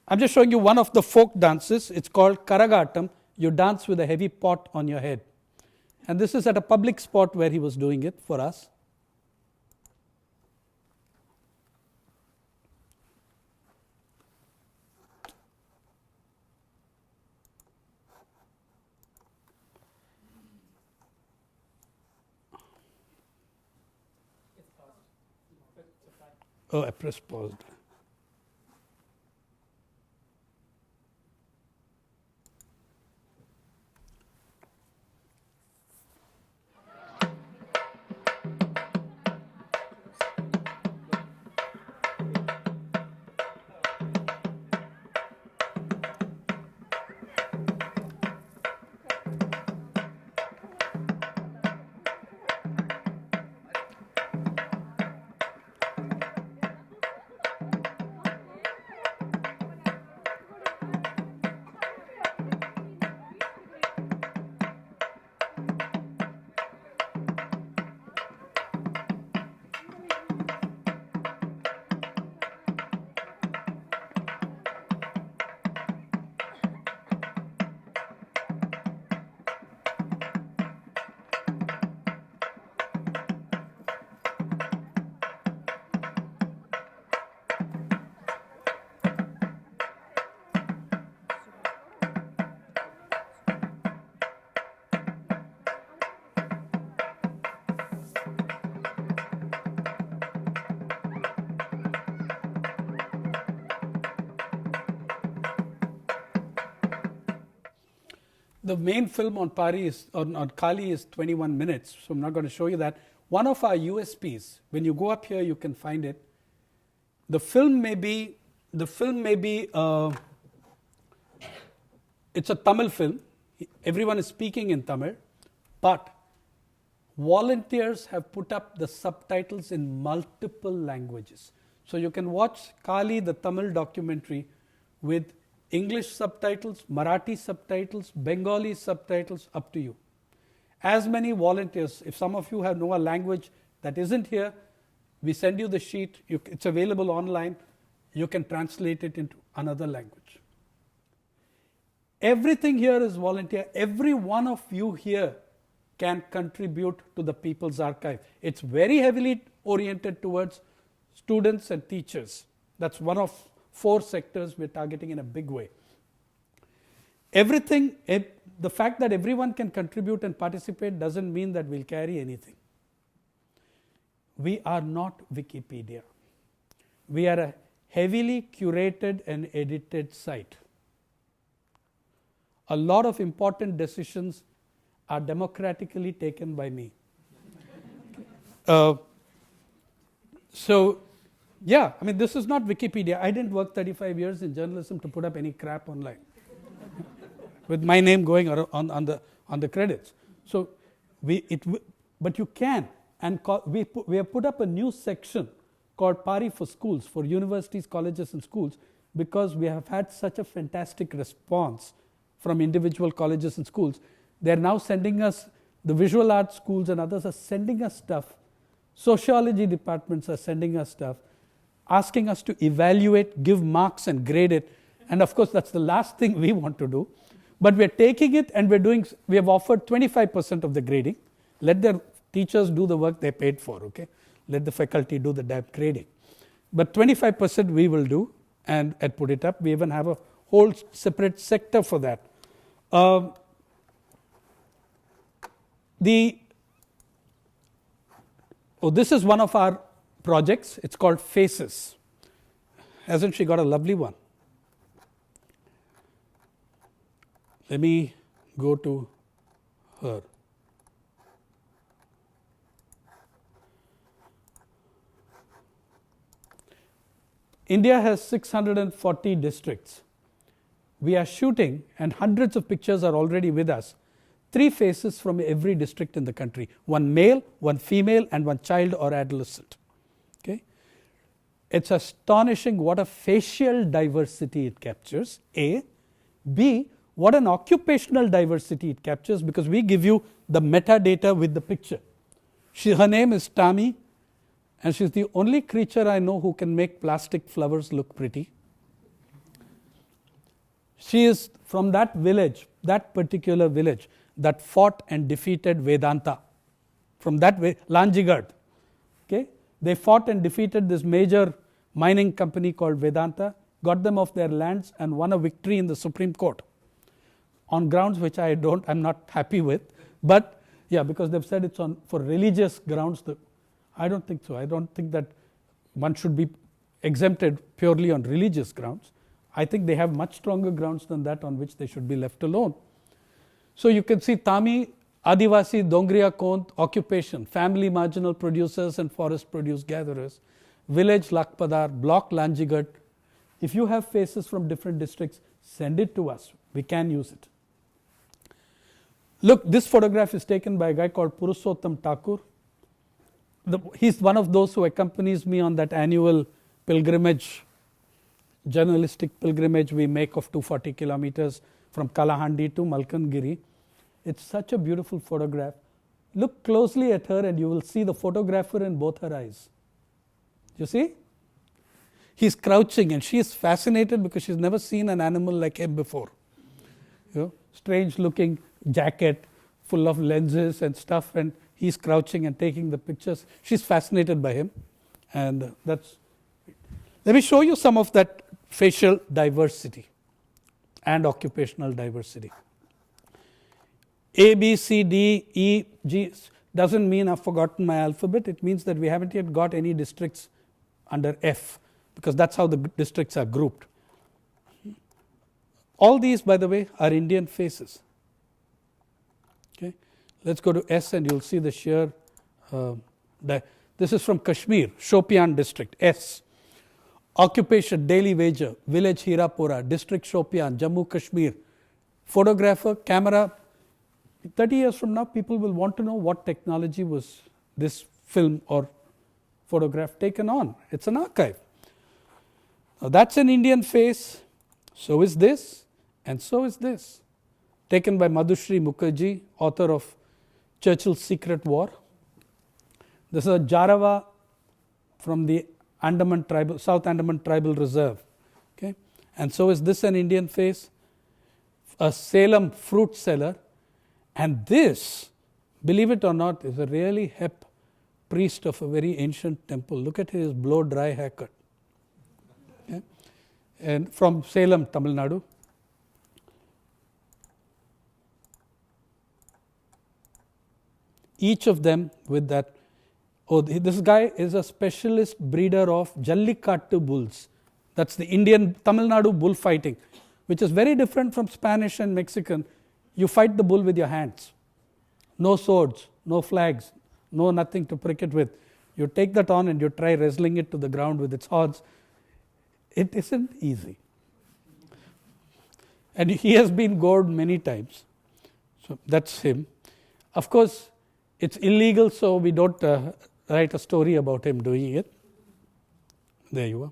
I'm just showing you one of the folk dances. It's called Karagatam. You dance with a heavy pot on your head. And this is at a public spot where he was doing it for us. Oh, I pressed pause. The main film on PARI is on Kali is 21 minutes, so I'm not going to show you that. One of our USPs, when you go up here, you can find it. The film may be it's a Tamil film. Everyone is speaking in Tamil, but volunteers have put up the subtitles in multiple languages. So you can watch Kali, the Tamil documentary, with English subtitles, Marathi subtitles, Bengali subtitles, up to you. As many volunteers, if some of you know a language that isn't here, we send you the sheet, it's available online, you can translate it into another language. Everything here is volunteer. Every one of you here can contribute to the People's Archive. It's very heavily oriented towards students and teachers. That's one of 4 sectors we're targeting in a big way. Everything, the fact that everyone can contribute and participate doesn't mean that we'll carry anything. We are not Wikipedia. We are a heavily curated and edited site. A lot of important decisions are democratically taken by me. Yeah, I mean, this is not Wikipedia. I didn't work 35 years in journalism to put up any crap online with my name going on the credits. So, but you can, and we have put up a new section called PARI for schools, for universities, colleges, and schools, because we have had such a fantastic response from individual colleges and schools. They are now sending us, the visual arts schools and others are sending us stuff. Sociology departments are sending us stuff, asking us to evaluate, give marks and grade it. And of course, that's the last thing we want to do. But we're taking it and we have offered 25% of the grading. Let the teachers do the work they paid for, okay? Let the faculty do the damn grading. But 25% we will do and put it up. We even have a whole separate sector for that. Oh, this is one of our projects. It's called Faces. Hasn't she got a lovely one? Let me go to her. India has 640 districts. We are shooting, and hundreds of pictures are already with us. 3 faces from every district in the country. 1 male, 1 female, and 1 child or adolescent. Okay? It's astonishing what a facial diversity it captures, A. B, what an occupational diversity it captures, because we give you the metadata with the picture. Her name is Tammy, and she's the only creature I know who can make plastic flowers look pretty. She is from that village, that particular village, that fought and defeated Vedanta. From that way, Lanjigad. Okay? They fought and defeated this major mining company called Vedanta, got them off their lands, and won a victory in the Supreme Court on grounds which I'm not happy with. But yeah, because they've said it's for religious grounds. I don't think so. I don't think that one should be exempted purely on religious grounds. I think they have much stronger grounds than that on which they should be left alone. So you can see Tami, Adivasi, Dongriya Kont, occupation, family marginal producers and forest produce gatherers, village Lakpadar, block Lanjigat. If you have faces from different districts, send it to us. We can use it. Look, this photograph is taken by a guy called Purushottam Thakur. He's one of those who accompanies me on that annual pilgrimage, journalistic pilgrimage we make of 240 kilometers from Kalahandi to Malkangiri. It's such a beautiful photograph. Look closely at her and you will see the photographer in both her eyes. You see? He's crouching and she is fascinated because she's never seen an animal like him before. You know, strange looking jacket full of lenses and stuff, and he's crouching and taking the pictures. She's fascinated by him, and that's. Let me show you some of that facial diversity and occupational diversity. A, B, C, D, E, G doesn't mean I've forgotten my alphabet. It means that we haven't yet got any districts under F, because that's how the districts are grouped. All these, by the way, are Indian faces. Okay, let's go to S and you'll see the sheer. This is from Kashmir, Shopian district, S. Occupation, daily wager, village Hirapura, district Shopian, Jammu Kashmir. Photographer, camera. 30 years from now, people will want to know what technology was this film or photograph taken on. It's an archive. Now that's an Indian face. So is this, and so is this. Taken by Madhushri Mukherjee, author of Churchill's Secret War. This is a Jarawa from the Andaman Tribal, South Andaman Tribal Reserve. Okay, and so is this an Indian face. A Salem fruit seller. And this, believe it or not, is a really hip priest of a very ancient temple. Look at his blow-dry haircut. Okay. And from Salem, Tamil Nadu. Each of them with that. Oh, this guy is a specialist breeder of Jallikattu bulls. That's the Indian Tamil Nadu bullfighting, which is very different from Spanish and Mexican. You fight the bull with your hands. No swords, no flags, no nothing to prick it with. You take that on and you try wrestling it to the ground with its horns. It isn't easy. And he has been gored many times. So that's him. Of course, it's illegal, so we don't write a story about him doing it. There you are.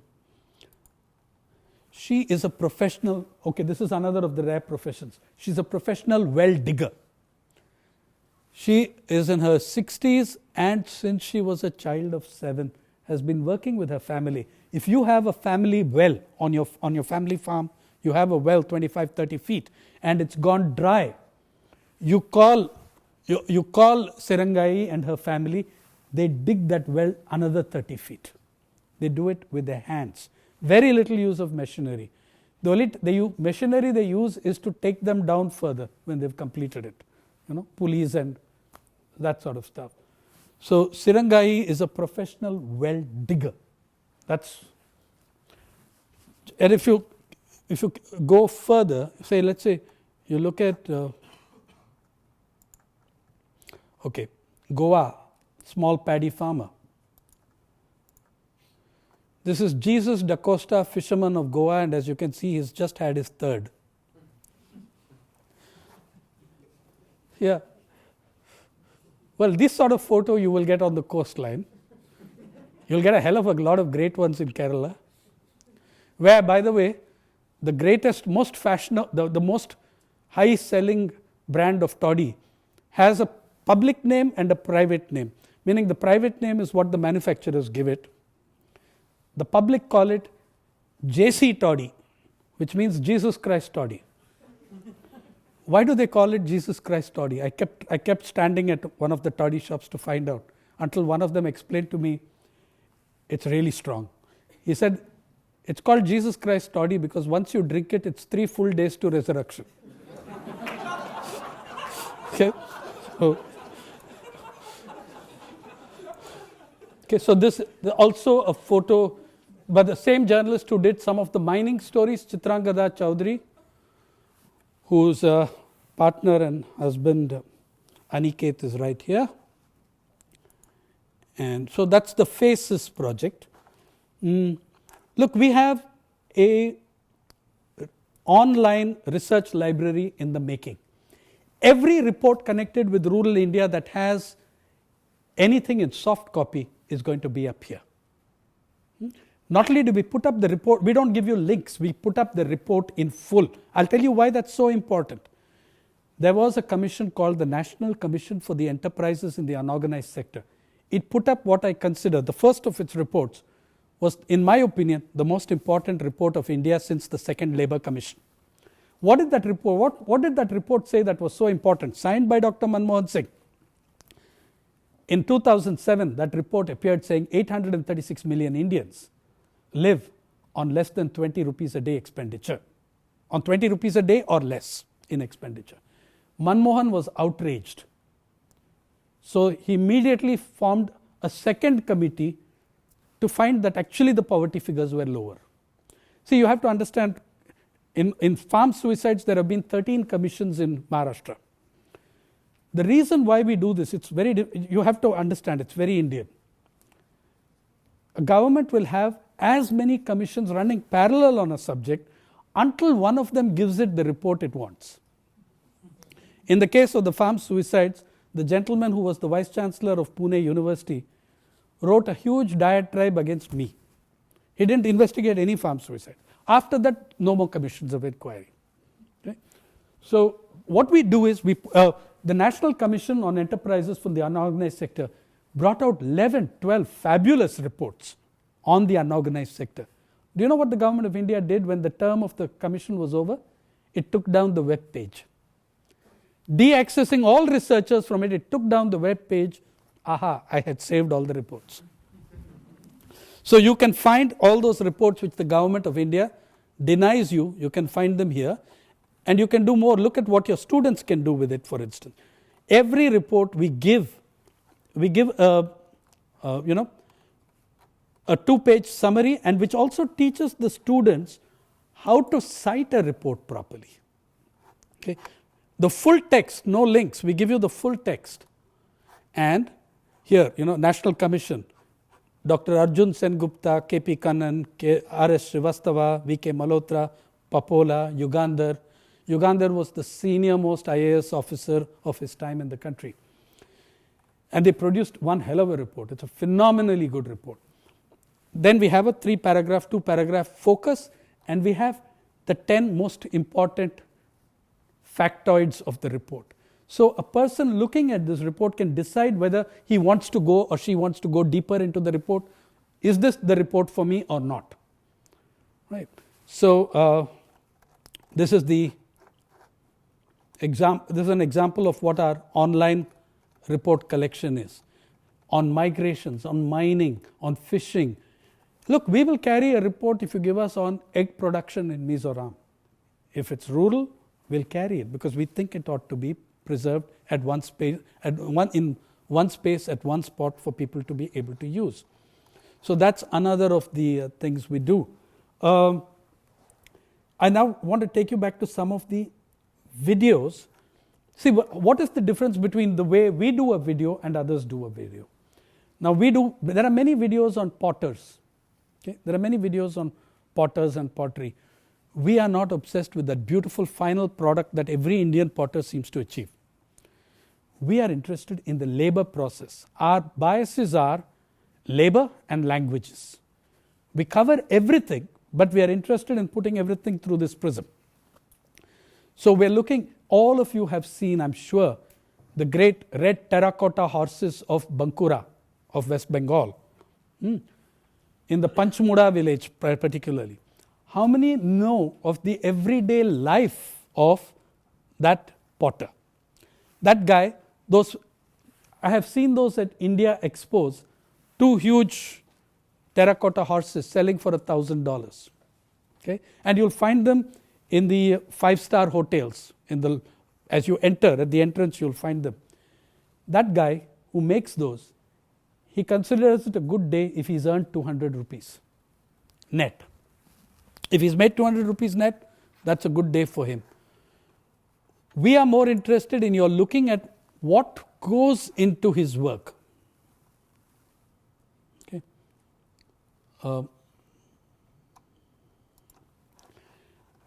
She is a professional, okay, this is another of the rare professions. She's a professional well digger. She is in her 60s, and since she was a child of 7, has been working with her family. If you have a family well on your family farm, you have a well 25, 30 feet, and it's gone dry, you call Sirangai and her family, they dig that well another 30 feet. They do it with their hands. Very little use of machinery. The only machinery they use is to take them down further when they've completed it. You know, pulleys and that sort of stuff. So Sirangai is a professional well digger. That's, and if you go further, say, let's say you look at Goa, small paddy farmer. This is Jesus da Costa, fisherman of Goa, and as you can see, he's just had his third. Yeah. Well, this sort of photo you will get on the coastline. You'll get a hell of a lot of great ones in Kerala, where, by the way, the greatest, most fashionable, the most high-selling brand of toddy has a public name and a private name, meaning the private name is what the manufacturers give it. The public call it JC toddy, which means Jesus Christ toddy. Why do they call it Jesus Christ toddy? I kept standing at one of the toddy shops to find out, until one of them explained to me, it's really strong. He said, it's called Jesus Christ toddy because once you drink it, it's 3 full days to resurrection. So this also a photo by the same journalist who did some of the mining stories, Chitrangada Chowdhury, whose partner and husband Aniket is right here. And so that's the FACES project. Look, we have a online research library in the making. Every report connected with rural India that has anything in soft copy is going to be up here. Not only do we put up the report, we don't give you links, we put up the report in full. I'll tell you why that's so important. There was a commission called the National Commission for the Enterprises in the Unorganized Sector. It put up what I consider the first of its reports was, in my opinion, the most important report of India since the Second Labour Commission. What did that report, what did that report say that was so important? Signed by Dr. Manmohan Singh. In 2007, that report appeared saying 836 million Indians live on less than 20 rupees a day expenditure, on 20 rupees a day or less in expenditure. Manmohan was outraged. So he immediately formed a second committee to find that actually the poverty figures were lower. See, you have to understand, in farm suicides, there have been 13 commissions in Maharashtra. The reason why we do this, you have to understand, it's very Indian. A government will have as many commissions running parallel on a subject until one of them gives it the report it wants. In the case of the farm suicides, the gentleman who was the Vice Chancellor of Pune University wrote a huge diatribe against me. He didn't investigate any farm suicide. After that, no more commissions of inquiry. Okay? So what we do is, the National Commission on Enterprises from the Unorganized Sector brought out 11, 12 fabulous reports on the unorganized sector. Do you know what the government of India did when the term of the commission was over? It took down the web page. De-accessing all researchers from it, it took down the web page. Aha, I had saved all the reports. So you can find all those reports which the government of India denies you. You can find them here. And you can do more. Look at what your students can do with it, for instance. Every report we give a 2-page summary, and which also teaches the students how to cite a report properly. Okay. The full text, no links, we give you the full text. And here, National Commission, Dr. Arjun Sengupta, K.P. Kannan, R.S. Srivastava, V.K. Malhotra, Papola, Yugandhar. Yugandhar was the senior most IAS officer of his time in the country. And they produced one hell of a report. It's a phenomenally good report. Then we have a 3-paragraph, 2-paragraph focus, and we have the 10 most important factoids of the report. So a person looking at this report can decide whether he wants to go or she wants to go deeper into the report. Is this the report for me or not? Right. So this is an example of what our online report collection is. On migrations, on mining, on fishing. Look, we will carry a report if you give us on egg production in Mizoram. If it's rural, we'll carry it because we think it ought to be preserved in one space at one spot for people to be able to use. So that's another of the things we do. I now want to take you back to some of the videos. See, what is the difference between the way we do a video and others do a video? Now there are many videos on potters. Okay? There are many videos on potters and pottery. We are not obsessed with that beautiful final product that every Indian potter seems to achieve. We are interested in the labor process. Our biases are labor and languages. We cover everything, but we are interested in putting everything through this prism. So we're looking, all of you have seen, I'm sure, the great red terracotta horses of Bankura of West Bengal, in the Panchmuda village particularly. How many know of the everyday life of that potter? That guy, I have seen those at India expos, 2 huge terracotta horses selling for $1,000. Okay? And you'll find them in the 5-star hotels. As you enter, at the entrance, you'll find them. That guy who makes those, he considers it a good day if he's earned 200 rupees net. If he's made 200 rupees net, that's a good day for him. We are more interested in your looking at what goes into his work. Okay.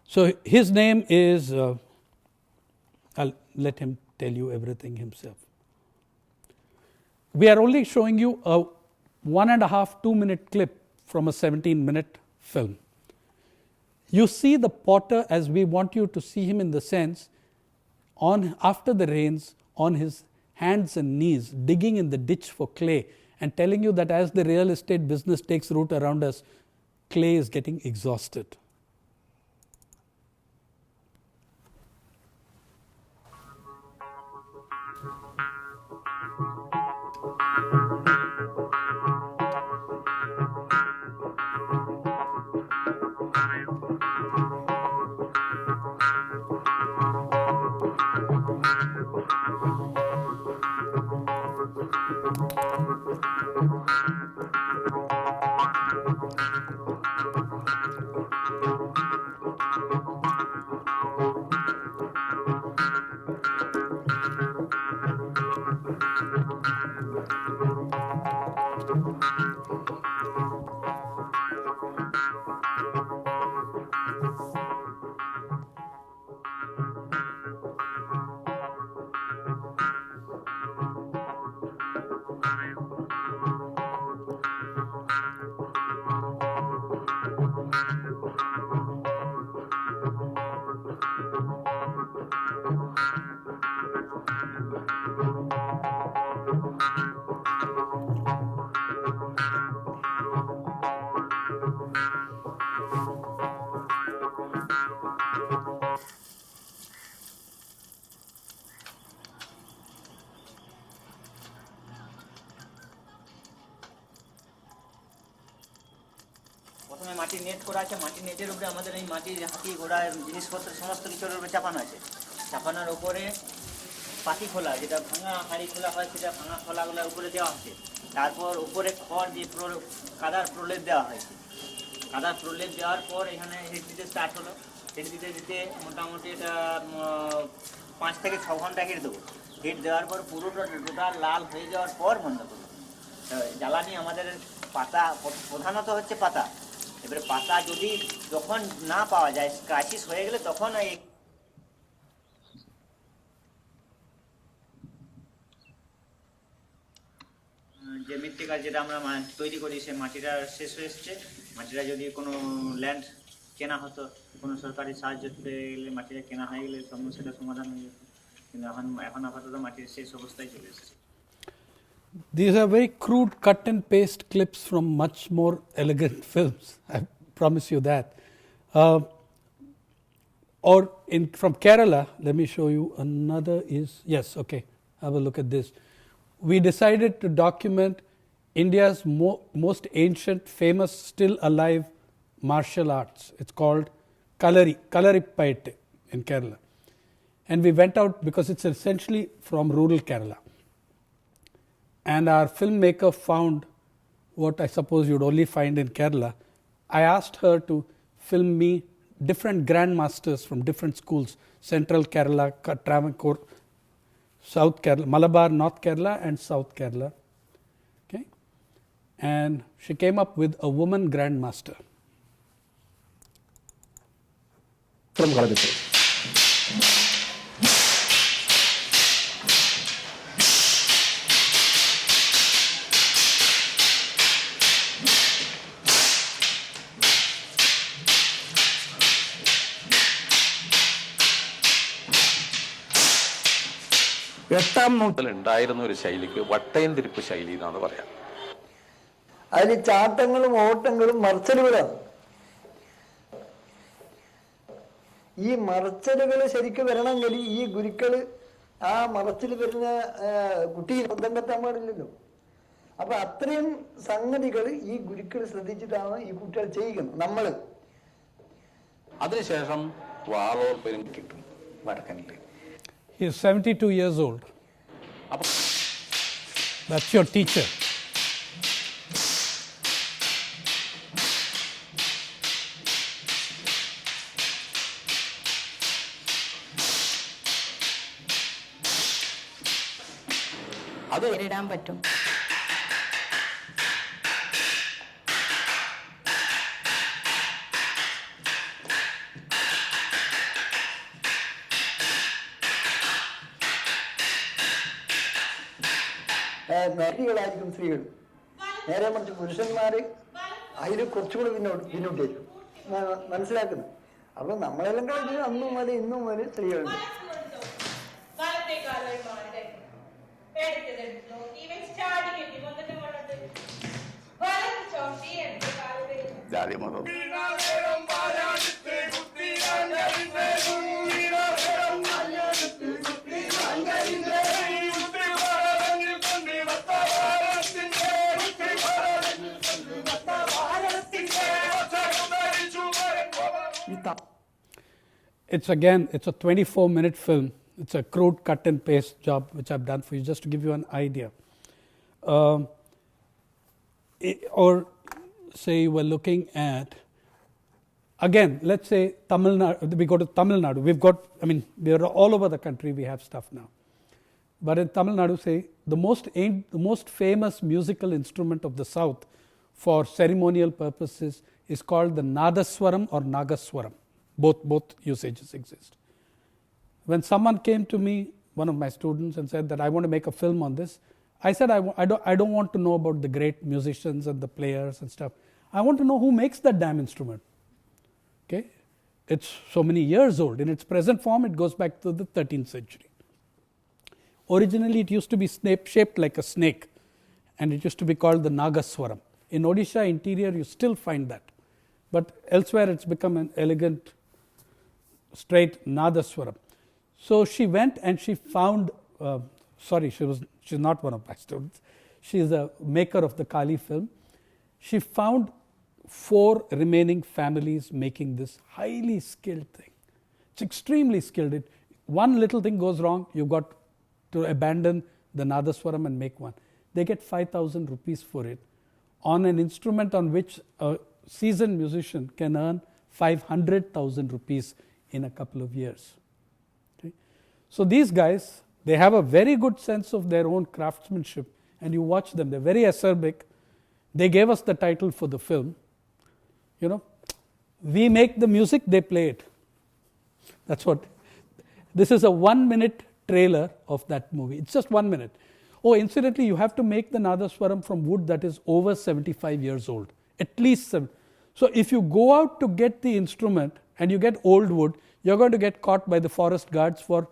So his name is, I'll let him tell you everything himself. We are only showing you a 1.5, 2-minute clip from a 17-minute film. You see the potter as we want you to see him in the sense, after the rains, on his hands and knees, digging in the ditch for clay and telling you that as the real estate business takes root around us, clay is getting exhausted. প্রথমে মাটি net করা আছে, মাটি নেটের উপরে আমাদের এই মাটির হাতি ঘোড়া জিনিসপত্র সমস্ত কিছুর উপরে চাপানো আছে। চাপানোর উপরে পাতি খোলা, যেটা ভাঙা হাঁড়ি খোলা হয়, সেটা ভাঙা খোলাগুলোর উপরে দেওয়া হচ্ছে। তারপর উপরে খড় দিয়ে কাদার প্রলেপ দেওয়া হয়েছে। কাদার প্রলেপ দেওয়ার পর এখানে হিট দিতে স্টার্ট হলো। হিট দিতে দিতে মোটামুটি এটা 5 থেকে 6 ঘন্টা হিট দেবো। হিট দেওয়ার পর পুরোটা টোটাল লাল হয়ে যাওয়ার পর বন্ধ করবো। জ্বালানি আমাদের পাতা, প্রধানত হচ্ছে পাতা। এবারে পাতা যদি যখন না পাওয়া যায়, ক্রাইসিস হয়ে গেলে তখন এই যে মৃত্তিকা যেটা আমরা তৈরি করি, সে মাটিটা শেষ হয়ে এসছে। মাটিটা যদি কোনো ল্যান্ড কেনা হতো, কোনো সরকারি সাহায্য পেয়ে গেলে মাটিটা কেনা হয়ে গেলে সমস্যাটা সমাধান হয়ে যেত, কিন্তু এখন আপাতত মাটির শেষ অবস্থায় চলে এসেছে। These are very crude cut and paste clips from much more elegant films, I promise you that. From Kerala, let me show you another yes, okay, have a look at this. We decided to document India's most ancient, famous, still alive martial arts. It's called Kalarippayattu in Kerala. And we went out because it's essentially from rural Kerala. and our filmmaker found what I suppose you'd only find in Kerala. I asked her to film me different grandmasters from different schools, Central Kerala, Travancore, South Kerala, Malabar, North Kerala and South Kerala. Okay? And she came up with a woman grandmaster. From Kalabisi. എട്ടാം നൂറ്റാണ്ടിൽ ഉണ്ടായിരുന്ന ഒരു ശൈലിക്ക് വട്ടയം തിരിപ്പ് ശൈലി എന്നാണ് പറയാം. അതിൽ ചാട്ടങ്ങളും ഓട്ടങ്ങളും മറച്ചലുകളാണ്. ഈ മറച്ചലുകൾ ശരിക്കും വരണമെങ്കിൽ ഈ ഗുരുക്കള് ആ മറച്ചിൽ വരുന്ന കുട്ടി ബന്ധം കെട്ടാൻ പാടില്ലല്ലോ. അപ്പൊ അത്രയും സംഗതികൾ ഈ ഗുരുക്കൾ ശ്രദ്ധിച്ചിട്ടാണ് ഈ കുട്ടികൾ ചെയ്യിക്കുന്നത്. നമ്മള് അതിനുശേഷം വാളോർപ്പരും കിട്ടും വടക്കനിൽ. He is 72 years old. That's your teacher. അത് ഇടാൻ പറ്റും. നടികളായിരിക്കും സ്ത്രീകൾ. നേരെ മറിച്ച് പുരുഷന്മാര് അതിൽ കുറച്ചുകൂടി പിന്നോട്ടായിരിക്കും മനസ്സിലാക്കുന്നത്. അപ്പൊ നമ്മളെല്ലാം കളിക്കുന്നത് അന്നും മുതൽ ഇന്നും മുതൽ സ്ത്രീകളുണ്ട്. ജാതി മതം It's a 24-minute film. It's a crude cut and paste job which I've done for you, just to give you an idea. Or say you were looking at, again, let's say Tamil Nadu, we go to Tamil Nadu. We are all over the country, we have stuff now. But in Tamil Nadu, say, the most famous musical instrument of the south for ceremonial purposes is called the Nadaswaram or Nagaswaram. Both usages exist. When someone came to me, one of my students, and said that I want to make a film on this, I said I don't want to know about the great musicians and the players and stuff. I want to know who makes that damn instrument. Okay, it's so many years old. In its present form, it goes back to the 13th century. Originally, it used to be shaped like a snake, and it used to be called the Nagaswaram. In Odisha interior, you still find that, but elsewhere it's become an elegant, straight Nadaswaram. So she went and she found, she's not one of my students, she is a maker of the Kali film. She found 4 remaining families making this highly skilled thing. It's extremely skilled. One little thing goes wrong, you've got to abandon the Nadaswaram and make one. They get 5,000 rupees for it on an instrument on which a seasoned musician can earn 500,000 rupees in a couple of years. Okay? So these guys, they have a very good sense of their own craftsmanship, and you watch them, they're very acerbic. They gave us the title for the film. We make the music, they play it. That's what. This is a 1-minute trailer of that movie. It's just 1 minute. Oh, incidentally, you have to make the Nadaswaram from wood that is over 75 years old. At least 7. So if you go out to get the instrument and you get old wood, you're going to get caught by the forest guards for,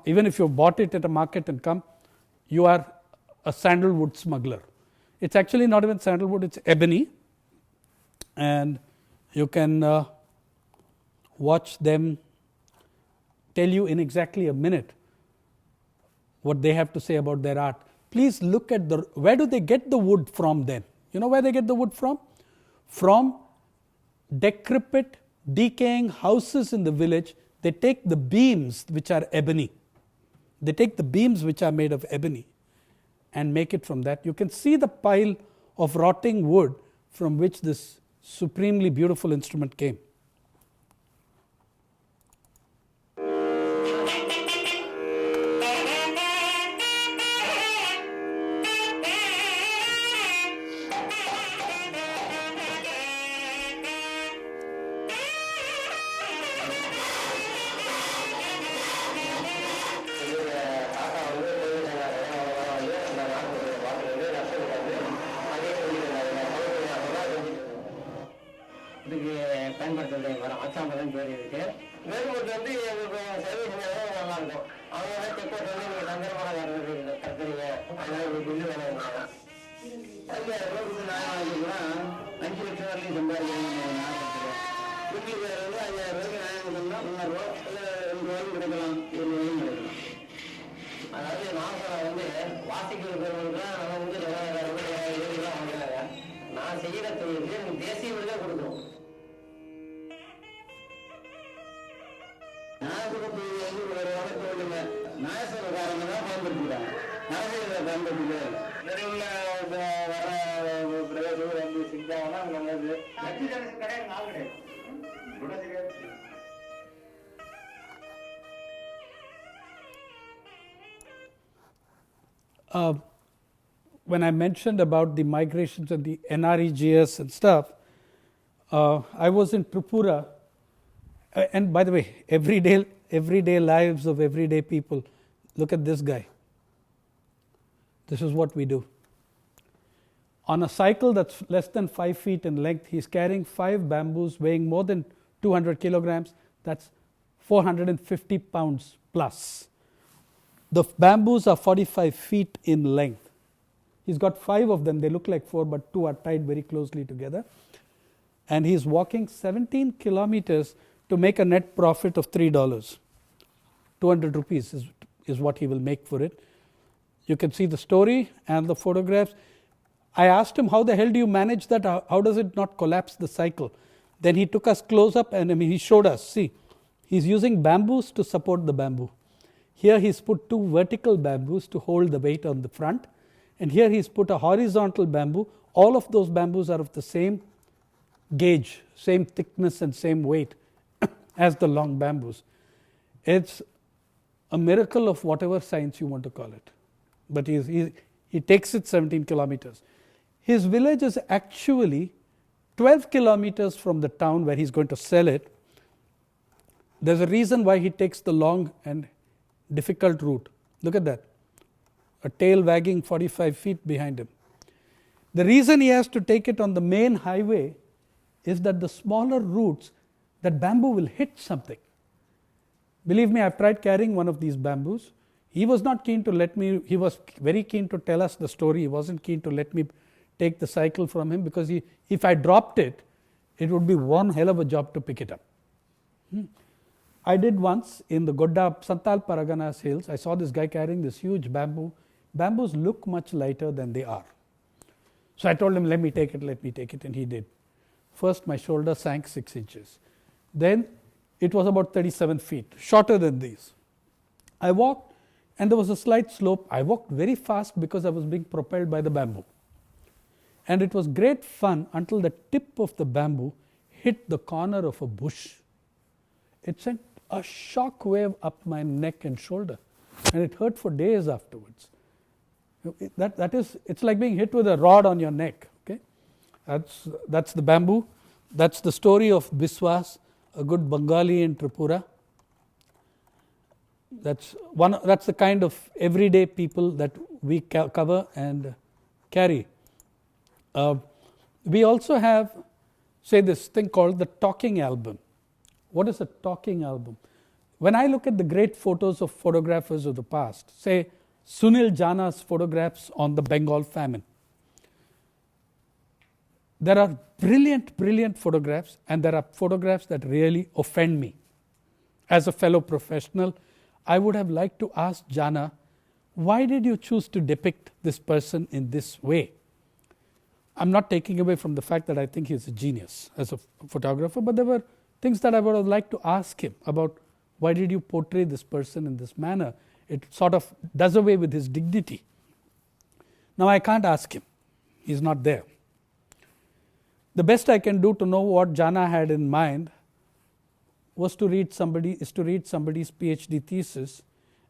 even if you bought it at a market and come, you are a sandalwood smuggler. It's actually not even sandalwood, it's ebony. And you can watch them tell you in exactly a minute what they have to say about their art. Please look at where do they get the wood from then? You know where they get the wood from? From decrepit, decaying houses in the village. They take the beams which are ebony. They take the beams which are made of ebony and make it from that. You can see the pile of rotting wood from which this supremely beautiful instrument came. இதுக்கு பயன்படுத்துறது வர ஆச்சாம்பரம் பேர் இருக்கு. மேல்கோட்டு வந்து service செஞ்சாலும் நல்லா இருக்கும். அவங்க செக்கோட் வந்து நீங்கள் தந்திரமாக கற்றுறீங்க, அதனால உங்களுக்கு பில்லு வேணும். அதில் ரோடு நியாயமாகிட்டுனா 5 லட்சம் வரைக்கும் சம்பாதிக்கணும். வீட்டுக்கு வந்து 5000 ரூபாய்க்கு நியாயம் பண்ணால் 3 ரூபா இல்லை 2 ரூபாய்க்கு கிடைக்கலாம், 7 ரூபாய்க்கும் கிடைக்கலாம். அதாவது நான் வந்து வாசிக்கிறவங்களுக்குலாம் நம்ம வந்து 20,000 ரூபாய் வாங்குறாங்க. நான் செய்கிற தொழிலுக்கு எனக்கு தேசிய விருதை கொடுக்கணும். நியாயத்துக்கு வந்து ஒரு வழக்கு விடுங்க, நியாயசேவக்காரங்க தான் பயன்படுத்திக்கிறாங்க, நியாயசேவரை பயன்படுத்திக்கவே இல்லை. நிறைவுள்ள வர பிரதேசம் வந்து செஞ்சாங்கன்னா நல்லது. லட்சம் கிடையாது, நாள் கிடையாது, கூட தெரியாது. When I mentioned about the migrations and the NREGS and stuff, I was in Tripura, and by the way, everyday lives of everyday people. Look at this guy. This is what we do. On a cycle that's less than 5 feet in length, he's carrying 5 bamboos weighing more than 200 kilograms. That's 450 pounds plus. The bamboos are 45 feet in length. He's got 5 of them. They look like 4, but 2 are tied very closely together. And he's walking 17 kilometers to make a net profit of $3. 200 rupees is what he will make for it. You can see the story and the photographs. I asked him, how the hell do you manage that? How does it not collapse the cycle? Then he took us close up and he showed us. See, he's using bamboos to support the bamboo. Here he's put 2 vertical bamboos to hold the weight on the front. And here he's put a horizontal bamboo. All of those bamboos are of the same gauge, same thickness and same weight as the long bamboos. It's a miracle of whatever science you want to call it. But he takes it 17 kilometers. His village is actually 12 kilometers from the town where he's going to sell it. There's a reason why he takes the long and difficult route. Look at that. A tail wagging 45 feet behind him. The reason he has to take it on the main highway is that the smaller routes, that bamboo will hit something. Believe me, I've tried carrying one of these bamboos. He was not keen to let me, he was very keen to tell us the story. He wasn't keen to let me take the cycle from him because if I dropped it, it would be one hell of a job to pick it up. I did once in the Good Drought, Santal Paraganas hills. I saw this guy carrying this huge bamboo. Bamboos look much lighter than they are. So I told him, let me take it, and he did. First, my shoulder sank 6 inches. Then it was about 37 feet, shorter than these. I walked, and there was a slight slope. I walked very fast because I was being propelled by the bamboo. And it was great fun until the tip of the bamboo hit the corner of a bush. It sent a shock wave up my neck and shoulder, and it hurt for days afterwards. That is, it's like being hit with a rod on your neck. Okay, that's the bamboo. That's the story of Biswas, a good Bengali in Tripura. That's the kind of everyday people that we cover and carry. We also have, say, this thing called the talking album. What is a talking album? When I look at the great photos of photographers of the past, say Sunil Jana's photographs on the Bengal famine, there are brilliant photographs, and there are photographs that really offend me. As a fellow professional, I would have liked to ask Jana, why did you choose to depict this person in this way? I'm not taking away from the fact that I think he's a genius as a photographer, but there were things that I would have liked to ask him about, why did you portray this person in this manner? It sort of does away with his dignity. Now I can't ask him. He's not there. The best I can do to know what Jana had in mind was to read somebody's PhD thesis,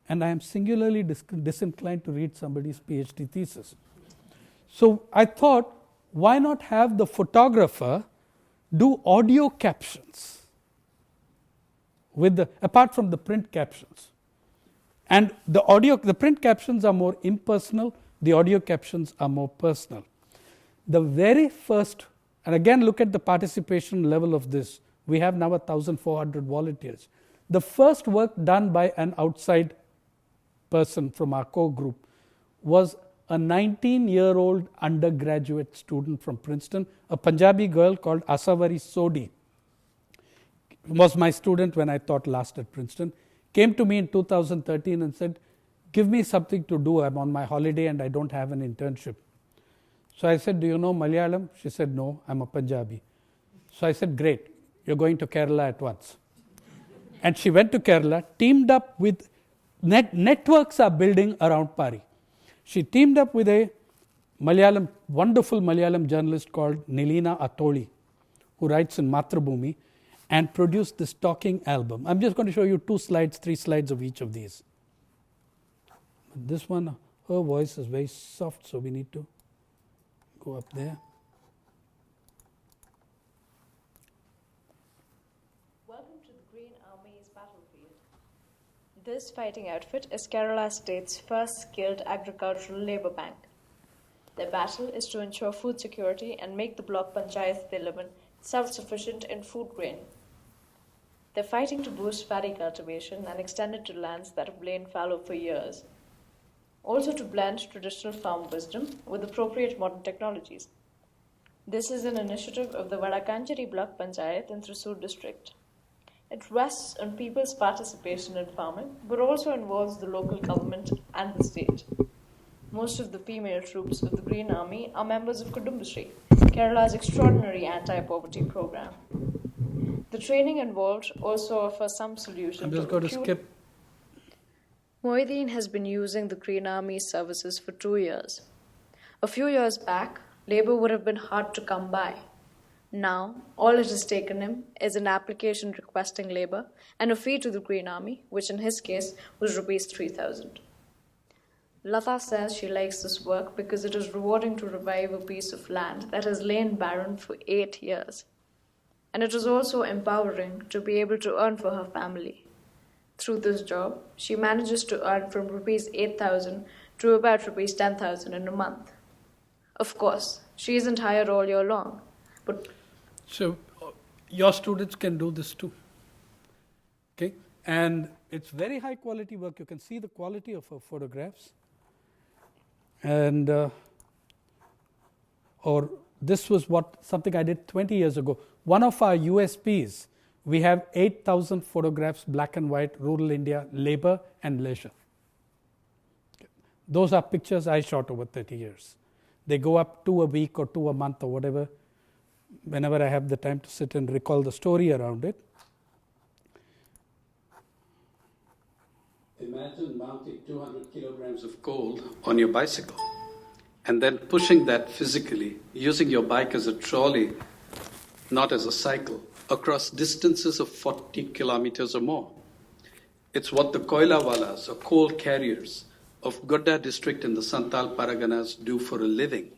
and I am singularly disinclined to read somebody's PhD thesis. So I thought, why not have the photographer do audio captions apart from the print captions? And the print captions are more impersonal, the audio captions are more personal. The very first, and again look at the participation level of this, we have now 1,400 volunteers. The first work done by an outside person from our core group was a 19-year-old undergraduate student from Princeton, a Punjabi girl called Asavari Sodhi, was my student when I taught last at Princeton, came to me in 2013 and said, give me something to do, I'm on my holiday and I don't have an internship. So I said, do you know Malayalam? She said, no, I'm a Punjabi. So I said, great, you're going to Kerala at once. And she went to Kerala, teamed up with, networks are building around PARI. She teamed up with a wonderful Malayalam journalist called Nilina Atoli, who writes in Mathrubhumi, and produced this talking album. I'm just going to show you 3 slides of each of these. This one, her voice is very soft, so we need to go up there. Welcome to the Green Army's battlefield. This fighting outfit is Kerala State's first skilled agricultural labor bank. Their battle is to ensure food security and make the block panchayats they live in self-sufficient in food grain. They're fighting to boost paddy cultivation and extend it to lands that have lain fallow for years. Also to blend traditional farm wisdom with appropriate modern technologies. This is an initiative of the Vadakancheri Block Panchayat in Thrissur district. It rests on people's participation in farming, but also involves the local government and the state. Most of the female troops of the Green Army are members of Kudumbashree, Kerala's extraordinary anti-poverty program. The training involved also offers some solution. I'm just going to skip. Moideen has been using the Green Army services for 2 years. A few years back, labor would have been hard to come by. Now, all it has taken him is an application requesting labor and a fee to the Green Army, which in his case was Rs 3,000. Lata says she likes this work because it is rewarding to revive a piece of land that has lain barren for 8 years. And it is also empowering to be able to earn for her family. Through this job, she manages to earn from Rs 8,000 to about Rs 10,000 in a month. Of course, she isn't hired all year long, but... So, your students can do this too. Okay? And it's very high quality work. You can see the quality of her photographs. And, or this was something I did 20 years ago. One of our USPs, we have 8,000 photographs, black and white, rural India, labor and leisure. Okay. Those are pictures I shot over 30 years. They go up 2 a week or 2 a month or whatever, whenever I have the time to sit and recall the story around it. Imagine mounting 200 kilograms of coal on your bicycle and then pushing that physically, using your bike as a trolley, not as a cycle, across distances of 40 kilometers or more. It's what the Koilawalas, or coal carriers, of Godda district in the Santal Paraganas do for a living,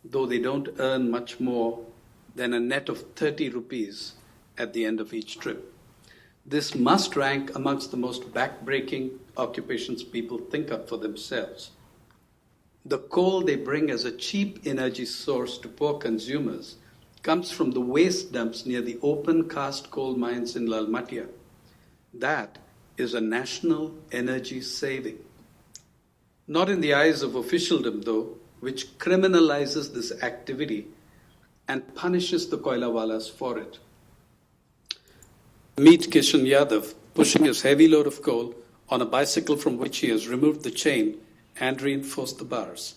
though they don't earn much more than a net of 30 rupees at the end of each trip. This must rank amongst the most back-breaking occupations people think of for themselves. The coal they bring as a cheap energy source to poor consumers comes from the waste dumps near the open cast coal mines in Lalmatia. That is a national energy saving. Not in the eyes of officialdom, though, which criminalizes this activity and punishes the Koilawalas for it. Meet Kishan Yadav pushing his heavy load of coal on a bicycle from which he has removed the chain and reinforced the bars.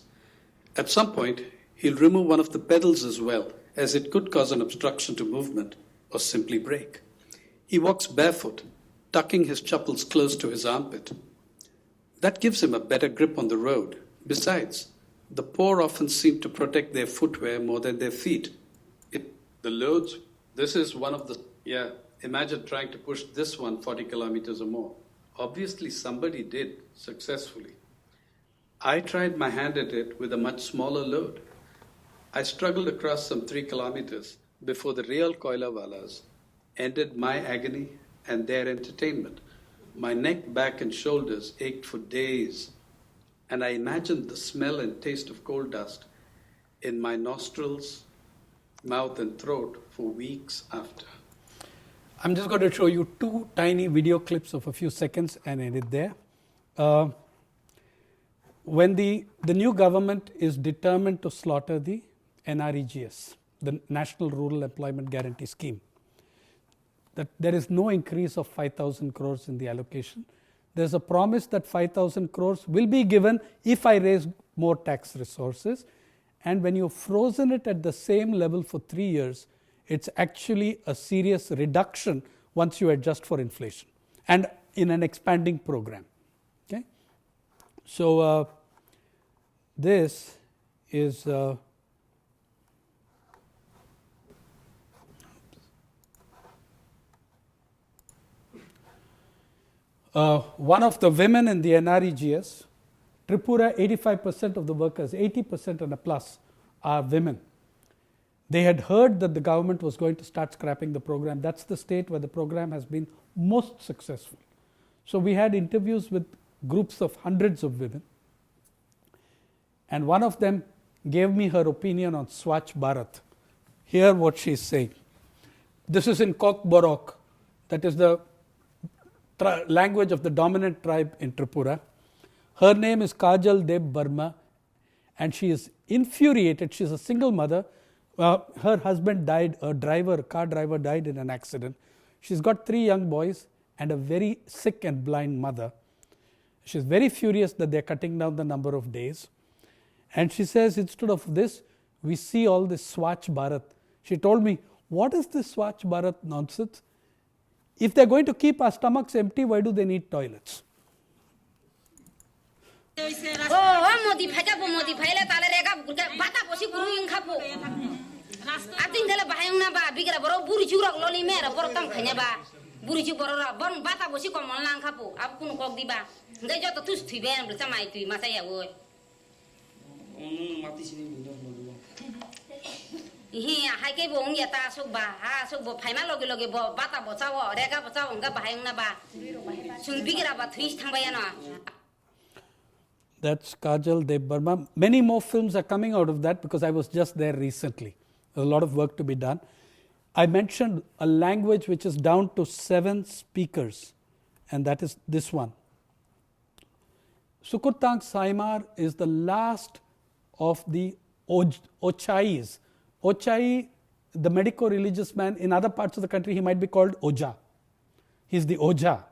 At some point, he'll remove one of the pedals as well, as it could cause an obstruction to movement or simply break. He walks barefoot, tucking his chappals close to his armpit. That gives him a better grip on the road. Besides, The poor often seem to protect their footwear more than their feet. The loads, this is one of the, imagine trying to push this one 40 kilometers or more. Obviously, somebody did successfully. I tried my hand at it with a much smaller load. I struggled across some 3 kilometers before the real Koilawalas ended my agony and their entertainment. My neck, back, and shoulders ached for days, and I imagined the smell and taste of coal dust in my nostrils, mouth, and throat for weeks after. I'm just going to show you 2 tiny video clips of a few seconds and end it there. When the new government is determined to slaughter the NREGS, the National Rural Employment Guarantee Scheme, that there is no increase of 5,000 crores in the allocation. There's a promise that 5,000 crores will be given if I raise more tax resources. And when you've frozen it at the same level for 3 years, it's actually a serious reduction once you adjust for inflation and in an expanding program. Okay? So this is one of the women in the NREGS. Tripura, 85% of the workers, 80% and a plus, are women. They had heard that the government was going to start scrapping the program. That's the state where the program has been most successful. So we had interviews with groups of hundreds of women. And one of them gave me her opinion on Swachh Bharat. Hear what she's saying. This is in Kok Borok, that is the language of the dominant tribe in Tripura. Her name is Kajal Deb Burma, and she is infuriated. She's a single mother. Her husband died, a car driver died in an accident. She's got 3 young boys and a very sick and blind mother. She's very furious that they're cutting down the number of days. And she says, instead of this, we see all this Swachh Bharat. She told me, what is this Swachh Bharat nonsense? If they're going to keep our stomachs empty, why do they need toilets? That's Kajal Deb Burma. Many more films are coming out of that because I was just there recently. There's a lot of work to be done. I mentioned a language which is down to 7 speakers, and that is this one. Sukurtang Saimar is the last of the Ochais. Ochai, the medico-religious man, in other parts of the country he might be called Oja. He's the Oja,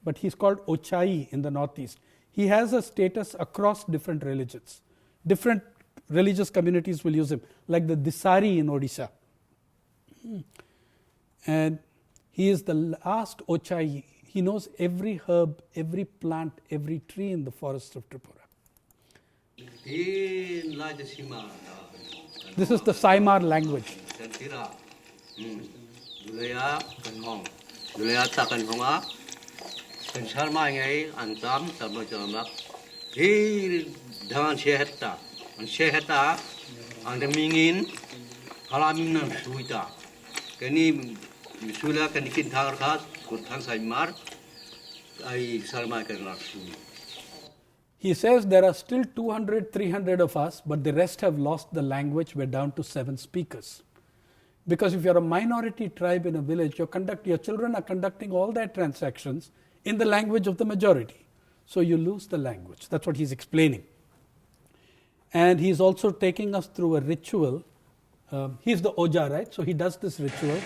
but he's called Ochai in the northeast. He has a status across different religions. Different religious communities will use him, like the Disari in Odisha. And he is the last Ochai. He knows every herb, every plant, every tree in the forests of Tripura. This is the Saimar language. He says there are still 200, 300 of us, but the rest have lost the language. We're down to 7 speakers. Because if you're a minority tribe in a village, your children are conducting all their transactions in the language of the majority. So you lose the language. That's what he's explaining. And he's also taking us through a ritual. He's the Oja, right? So he does this ritual.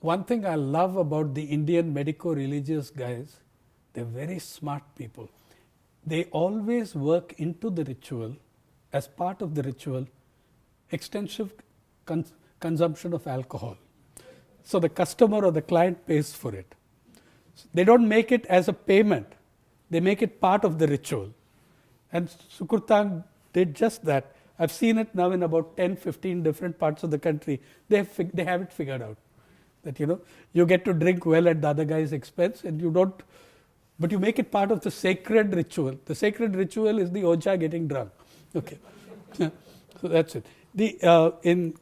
One thing I love about the Indian medico-religious guys, they're very smart people. They always work into the ritual, as part of the ritual, extensive consumption of alcohol. So the customer or the client pays for it. They don't make it as a payment. They make it part of the ritual. And Sukurtang did just that. I've seen it now in about 10, 15 different parts of the country. They have it figured out. That, you get to drink well at the other guy's expense and you don't, but you make it part of the sacred ritual. The sacred ritual is the Oja getting drunk. Okay. So that's it. In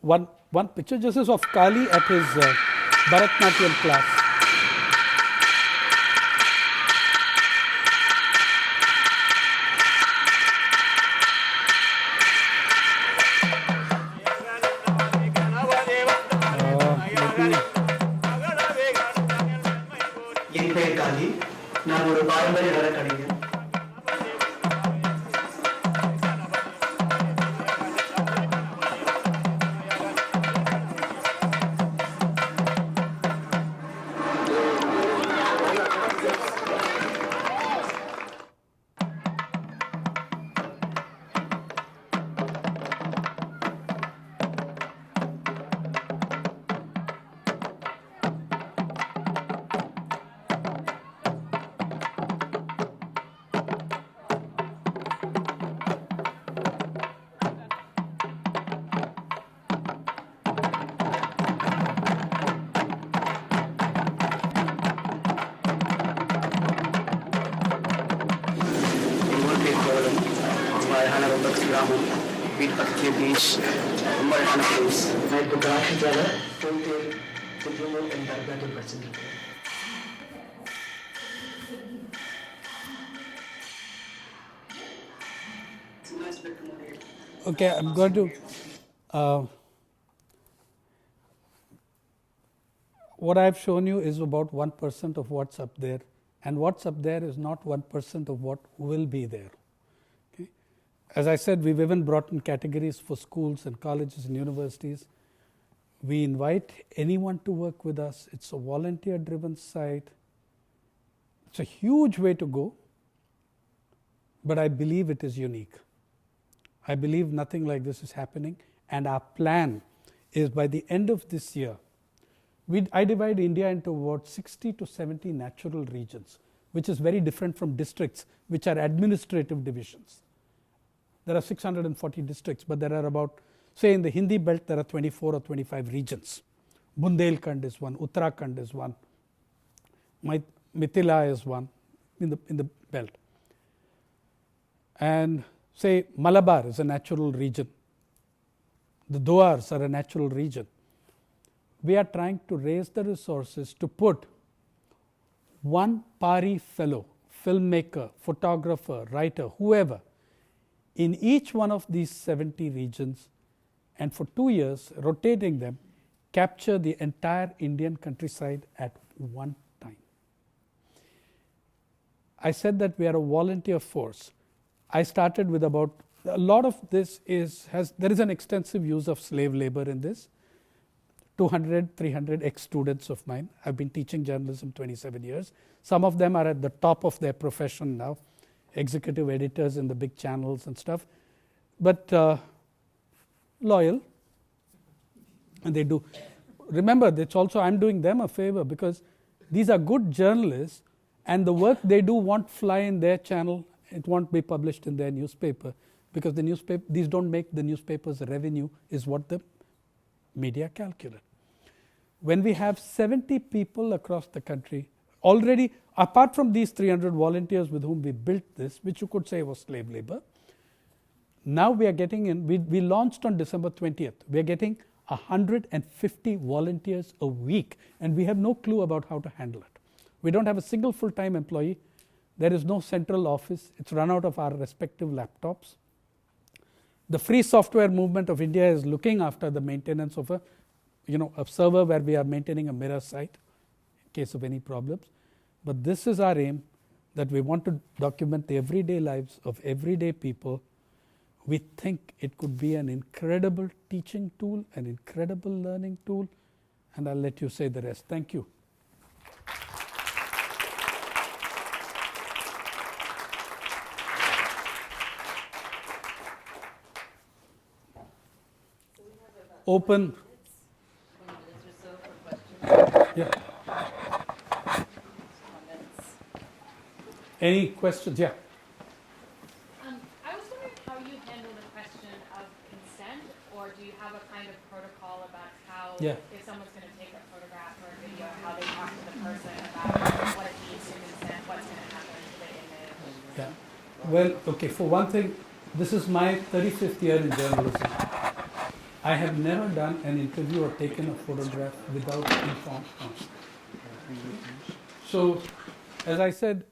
one picture, this is of Kali at his Bharatnatyam class. என் பெயர் காளி. நான் ஒரு பாரம்பரிய நடக்கலைஞர். ग्रामम beat पत्थर बीच Marhana place मैं तो काफी ज़्यादा चलते चलने में अंदर के person Okay, I'm going to what I've shown you is about 1% of what's up there, and what's up there is not 1% of what will be there. Okay? As I said, we've even brought in categories for schools and colleges and universities. We invite anyone to work with us. It's a volunteer-driven site. It's a huge way to go, but I believe it is unique. I believe nothing like this is happening, and our plan is by the end of this year, I divide India into about 60 to 70 natural regions, which is very different from districts, which are administrative divisions. There are 640 districts, but there are about, say in the Hindi belt, there are 24 or 25 regions. Bundelkhand is one, Uttarakhand is one, Mithila is one in the belt. And say Malabar is a natural region. The Doars are a natural region. We are trying to raise the resources to put one PARI fellow, filmmaker, photographer, writer, whoever, in each one of these 70 regions, and for 2 years, rotating them, capture the entire Indian countryside at one time. I said that we are a volunteer force. I started with about, a lot of this there is an extensive use of slave labor in this. 200, 300 ex-students of mine. I've been teaching journalism 27 years. Some of them are at the top of their profession now, executive editors in the big channels and stuff, but loyal, and they do. Remember, it's also, I'm doing them a favor because these are good journalists, and the work they do won't fly in their channel. It won't be published in their newspaper because these don't make the newspaper's revenue, is what the media calculate. When we have 70 people across the country, already, apart from these 300 volunteers with whom we built this, which you could say was slave labor, now we are getting in, we launched on December 20th, we are getting 150 volunteers a week, and we have no clue about how to handle it. We don't have a single full-time employee. There is no central office. It's run out of our respective laptops. The free software movement of India is looking after the maintenance of a a server where we are maintaining a mirror site in case of any problems. But this is our aim, that we want to document the everyday lives of everyday people. We think it could be an incredible teaching tool, an incredible learning tool, and I'll let you say the rest. Thank you. Open. Yeah. Any questions? Yeah. I was wondering how you handle the question of consent, or do you have a kind of protocol about how, if someone's going to take a photograph or a video, how they talk to the person about what it means to consent, what's going to happen to the image? Yeah. Well, okay, for one thing, this is my 35th year in journalism. I have never done an interview or taken a photograph without informed consent. So, as I said,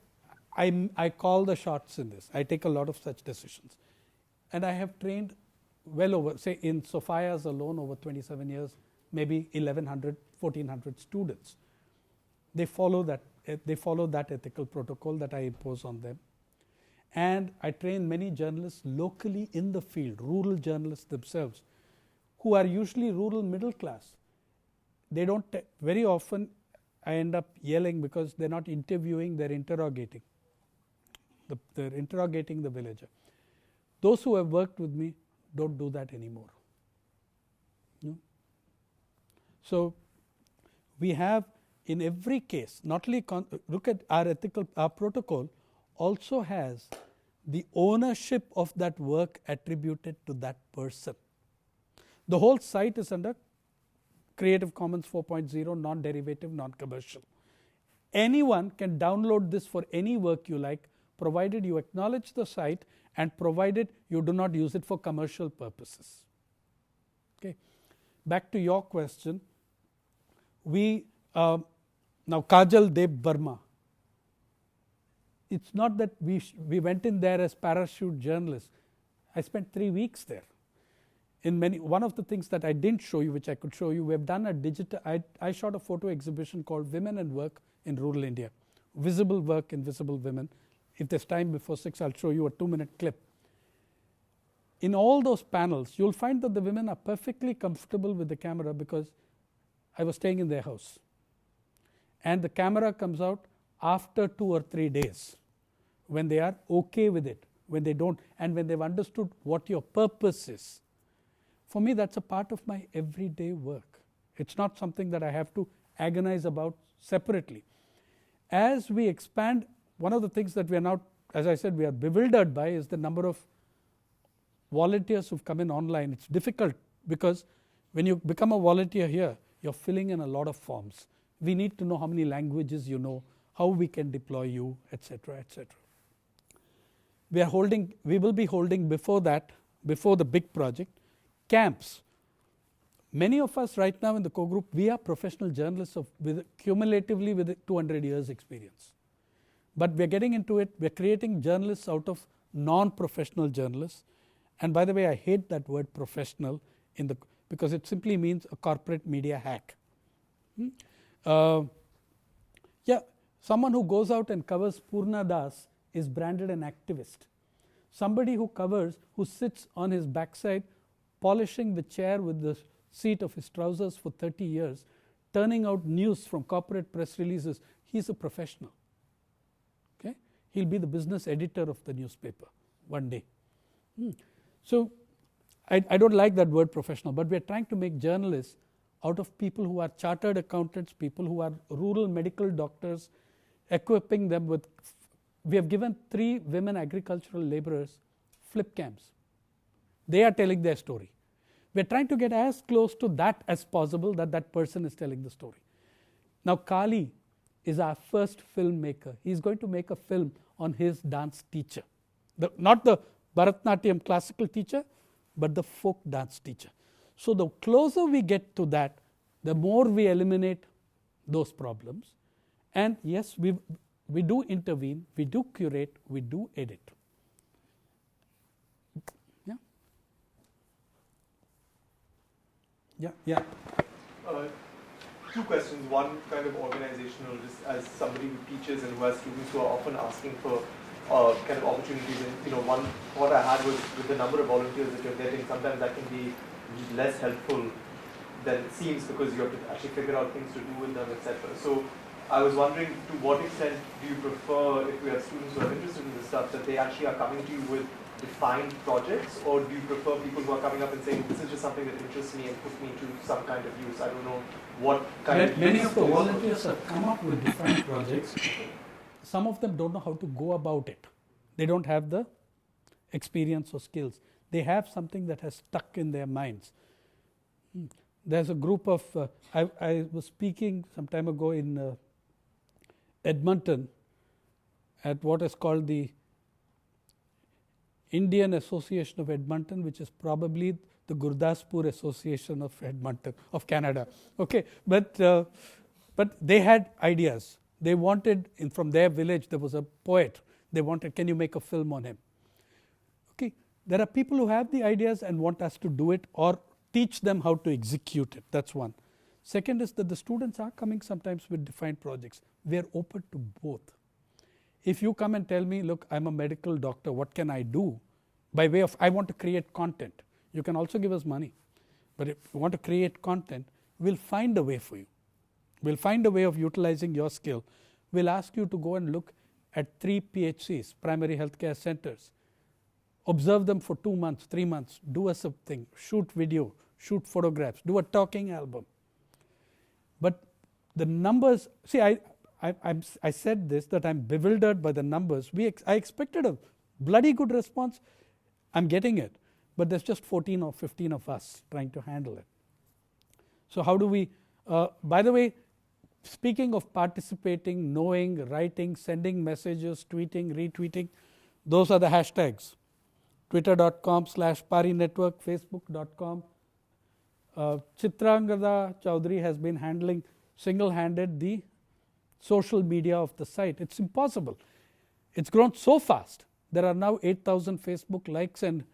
I call the shots in this. I take a lot of such decisions. And I have trained well over, say in Sophia's alone over 27 years, maybe 1,100, 1,400 students. They follow that ethical protocol that I impose on them. And I train many journalists locally in the field, rural journalists themselves, who are usually rural middle class. They don't, very often I end up yelling because they're not interviewing, they're interrogating. They're interrogating the villager. Those who have worked with me don't do that anymore. So we have in every case, not only look at our protocol also has the ownership of that work attributed to that person. The whole site is under Creative Commons 4.0, non-derivative, non-commercial. Anyone can download this for any work you like, provided you acknowledge the site and provided you do not use it for commercial purposes. Okay. Back to your question. Now Kajal Deb Burma. It's not that we went in there as parachute journalists. I spent 3 weeks there. One of the things that I didn't show you, which I could show you, we have done a digital, I shot a photo exhibition called Women and Work in Rural India. Visible work, invisible women. If there's time before 6, I'll show you a 2-minute clip. In all those panels, you'll find that the women are perfectly comfortable with the camera because I was staying in their house. And the camera comes out after 2 or 3 days when they are okay with it, when they don't, and when they've understood what your purpose is. For me, that's a part of my everyday work. It's not something that I have to agonize about separately. As we expand, one of the things that we are now, as I said, we are bewildered by is the number of volunteers who've come in online. It's difficult because when you become a volunteer here, you're filling in a lot of forms. We need to know how many languages you know, how we can deploy you, etc., etc. We will be holding before the big project, camps. Many of us right now in the core group, we are professional journalists cumulatively with 200 years experience. But we're getting into it, we're creating journalists out of non-professional journalists. And by the way, I hate that word professional because it simply means a corporate media hack. Someone who goes out and covers Purna Das is branded an activist. Somebody who sits on his backside polishing the chair with the seat of his trousers for 30 years, turning out news from corporate press releases, he's a professional. Okay? He'll be the business editor of the newspaper one day. So I don't like that word professional, but we're trying to make journalists out of people who are chartered accountants, people who are rural medical doctors, equipping them with, we have given 3 women agricultural laborers flip cams. They are telling their story. We're trying to get as close to that as possible, that person is telling the story. Now Kali is our first filmmaker. He's going to make a film on his dance teacher. Not the Bharatanatyam classical teacher, but the folk dance teacher. So the closer we get to that, the more we eliminate those problems. And yes, we do intervene, we do curate, we do edit. Yeah. Two questions. One kind of organizational, just as somebody who teaches and who has students who are often asking for kind of opportunities. And one thought I had was with the number of volunteers that you're getting, sometimes that can be less helpful than it seems because you have to actually figure out things to do with them, etc. So I was wondering, to what extent do you prefer, if we have students who are interested in this stuff, that they actually are coming to you with defined projects, or do you prefer people who are coming up and saying, this is just something that interests me and puts me to some kind of use? I don't know what kind of... Many of the volunteers have come up with defined projects. Some of them don't know how to go about it. They don't have the experience or skills. They have something that has stuck in their minds. There's a group of... I was speaking some time ago in Edmonton at what is called the Indian Association of Edmonton, which is probably the Gurdaspur Association of Edmonton, of Canada. Okay, but they had ideas. They wanted, from their village, there was a poet. They wanted, can you make a film on him? Okay, there are people who have the ideas and want us to do it or teach them how to execute it. That's one. Second is that the students are coming sometimes with defined projects. We are open to both. If you come and tell me, look, I'm a medical doctor, what can I do? By way of, I want to create content. You can also give us money. But if you want to create content, we'll find a way for you. We'll find a way of utilizing your skill. We'll ask you to go and look at 3 PHCs, primary healthcare centers. Observe them for 2 months, 3 months. Do us something. Shoot video, shoot photographs, do a talking album. But the numbers, see, I said this, that I'm bewildered by the numbers. I expected a bloody good response. I'm getting it. But there's just 14 or 15 of us trying to handle it. So how do we, by the way, speaking of participating, knowing, writing, sending messages, tweeting, retweeting, those are the hashtags. Twitter.com/PARI network, Facebook.com. Chitrangada Chowdhury has been handling single-handed the social media of the site. It's impossible. It's grown so fast. There are now 8,000 Facebook likes and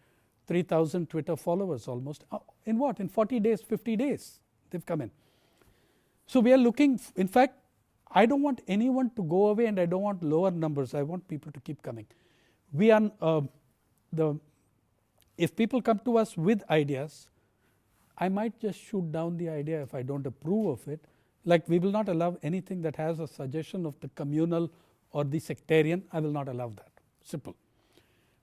3,000 Twitter followers almost. In what? In 40 days, 50 days, they've come in. So we are looking, in fact, I don't want anyone to go away and I don't want lower numbers. I want people to keep coming. We are, if people come to us with ideas, I might just shoot down the idea if I don't approve of it. Like we will not allow anything that has a suggestion of the communal or the sectarian. I will not allow that. Simple.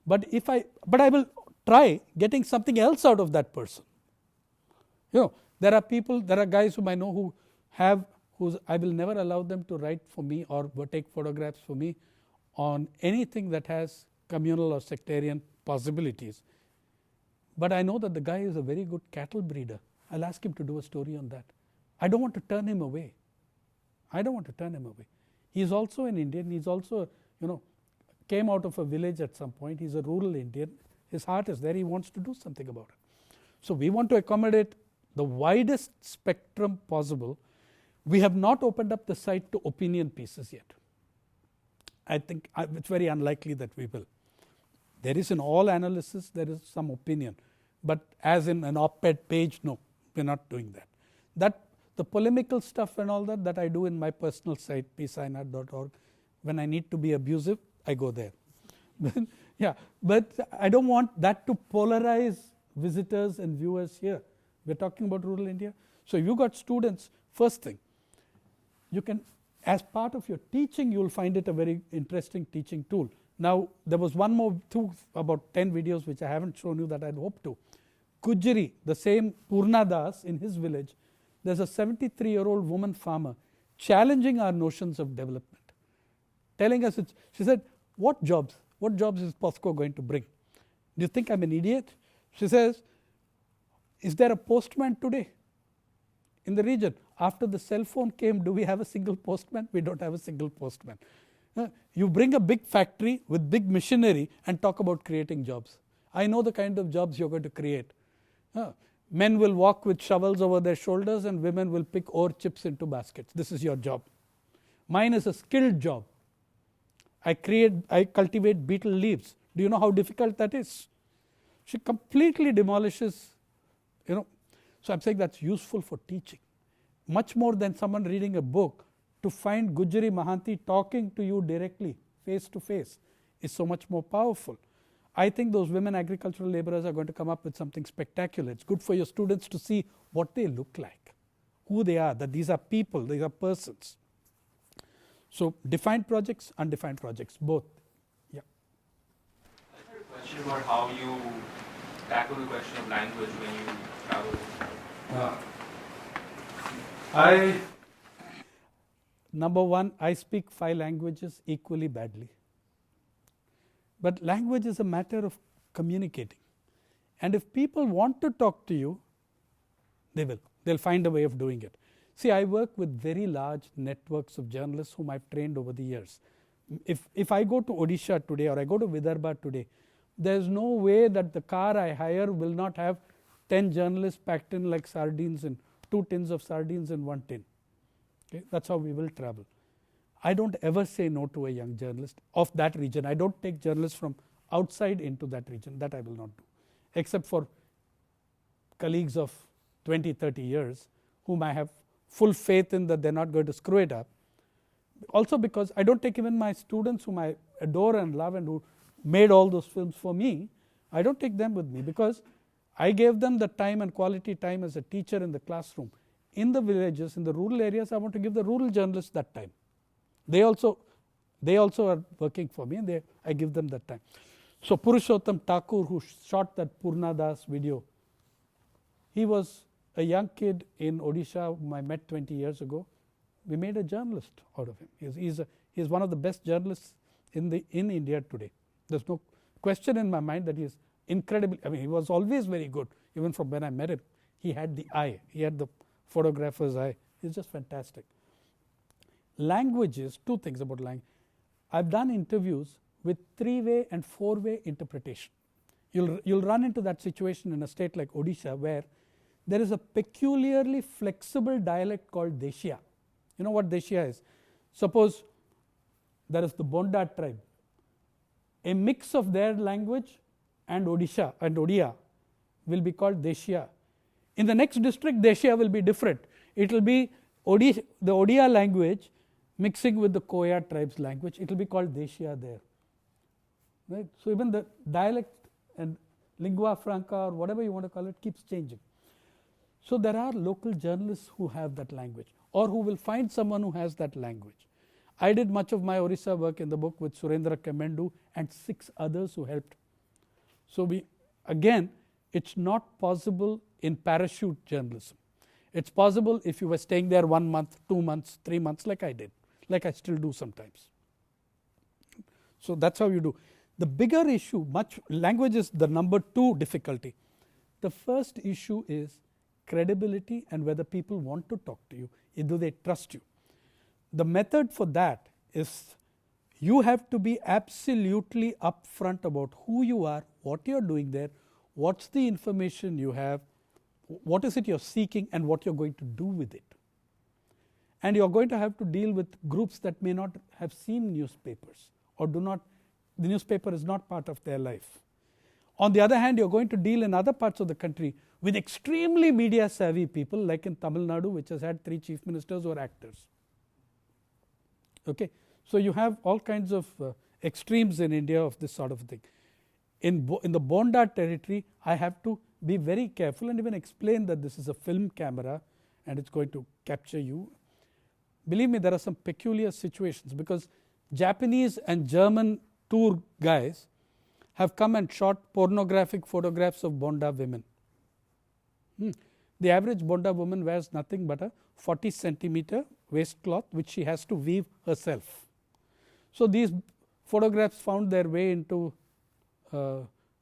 But I will try getting something else out of that person. There are guys whom I know who I will never allow them to write for me or take photographs for me on anything that has communal or sectarian possibilities. But I know that the guy is a very good cattle breeder. I'll ask him to do a story on that. I don't want to turn him away. He's also an Indian. He's also, came out of a village at some point. He's a rural Indian. His heart is there. He wants to do something about it. So we want to accommodate the widest spectrum possible. We have not opened up the site to opinion pieces yet. I think it's very unlikely that we will. There is in all analysis, there is some opinion. But as in an op-ed page, no, we're not doing that. The polemical stuff and all that I do in my personal site, psainath.org. When I need to be abusive, I go there. But I don't want that to polarize visitors and viewers here. We're talking about rural India. So you got students, first thing, you can, as part of your teaching, you'll find it a very interesting teaching tool. Now, there was one more, about 10 videos which I haven't shown you that I'd hoped to. Kujri, the same Purna Das in his village, there's a 73-year-old woman farmer challenging our notions of development. Telling us, she said, what jobs is POSCO going to bring? Do you think I'm an idiot? She says, is there a postman today in the region? After the cell phone came, do we have a single postman? We don't have a single postman. You bring a big factory with big machinery and talk about creating jobs. I know the kind of jobs you're going to create. Men will walk with shovels over their shoulders and women will pick ore chips into baskets. This is your job. Mine is a skilled job. I cultivate beetle leaves. Do you know how difficult that is? She completely demolishes, So I'm saying that's useful for teaching. much more than someone reading a book, to find Gujari Mahanti talking to you directly, face to face, is so much more powerful. I think those women agricultural laborers are going to come up with something spectacular. It's good for your students to see what they look like, who they are, that these are people, these are persons. So defined projects, undefined projects, both. Yeah. I had a question about how you tackle the question of language when you travel. Number one, I speak 5 languages equally badly. But language is a matter of communicating. And if people want to talk to you, they will. They'll find a way of doing it. See, I work with very large networks of journalists whom I've trained over the years. If I go to Odisha today or I go to Vidarbha today, there's no way that the car I hire will not have 10 journalists packed in like sardines, in 2 tins of sardines in 1 tin. Okay? That's how we will travel. I don't ever say no to a young journalist of that region. I don't take journalists from outside into that region. That I will not do, except for colleagues of 20, 30 years whom I have full faith in that they're not going to screw it up. Also because I don't take even my students whom I adore and love and who made all those films for me, I don't take them with me because I gave them the time and quality time as a teacher in the classroom. In the villages, in the rural areas, I want to give the rural journalists that time. They also are working for me and I give them that time. So Purushottam Thakur, who shot that Purna Das video, he was a young kid in Odisha whom I met 20 years ago. We made a journalist out of him. He's one of the best journalists in India today. There's no question in my mind that he is incredible. I mean, he was always very good. Even from when I met him, he had the eye. He had the photographer's eye. He's just fantastic. Languages, 2 things about language. I've done interviews with 3-way and 4-way interpretation. You'll run into that situation in a state like Odisha where there is a peculiarly flexible dialect called Deshiya. You know what Deshiya is? Suppose there is the Bonda tribe. A mix of their language and Odisha and Odia will be called Deshiya. In the next district, Deshiya will be different. It will be the Odia language mixing with the Koya tribe's language. It will be called Deshiya there. Right? So even the dialect and lingua franca or whatever you want to call it keeps changing. So there are local journalists who have that language or who will find someone who has that language. I did much of my Orissa work in the book with Surendra Kemendu and 6 others who helped. So it's not possible in parachute journalism. It's possible if you were staying there 1 month, 2 months, 3 months like I did, like I still do sometimes. So that's how you do. The bigger issue, language is the number 2 difficulty. The first issue is credibility and whether people want to talk to you. Do they trust you? The method for that is you have to be absolutely upfront about who you are, what you're doing there, what's the information you have, what is it you're seeking and what you're going to do with it. And you're going to have to deal with groups that may not have seen newspapers or the newspaper is not part of their life. On the other hand, you're going to deal in other parts of the country with extremely media savvy people like in Tamil Nadu, which has had 3 chief ministers who are actors. Okay, so you have all kinds of extremes in India of this sort of thing. In the Bonda territory, I have to be very careful and even explain that this is a film camera and it's going to capture you. Believe me, there are some peculiar situations because Japanese and German tour guys have come and shot pornographic photographs of Bonda women. The average Bonda woman wears nothing but a 40 centimeter waistcloth which she has to weave herself. So these photographs found their way into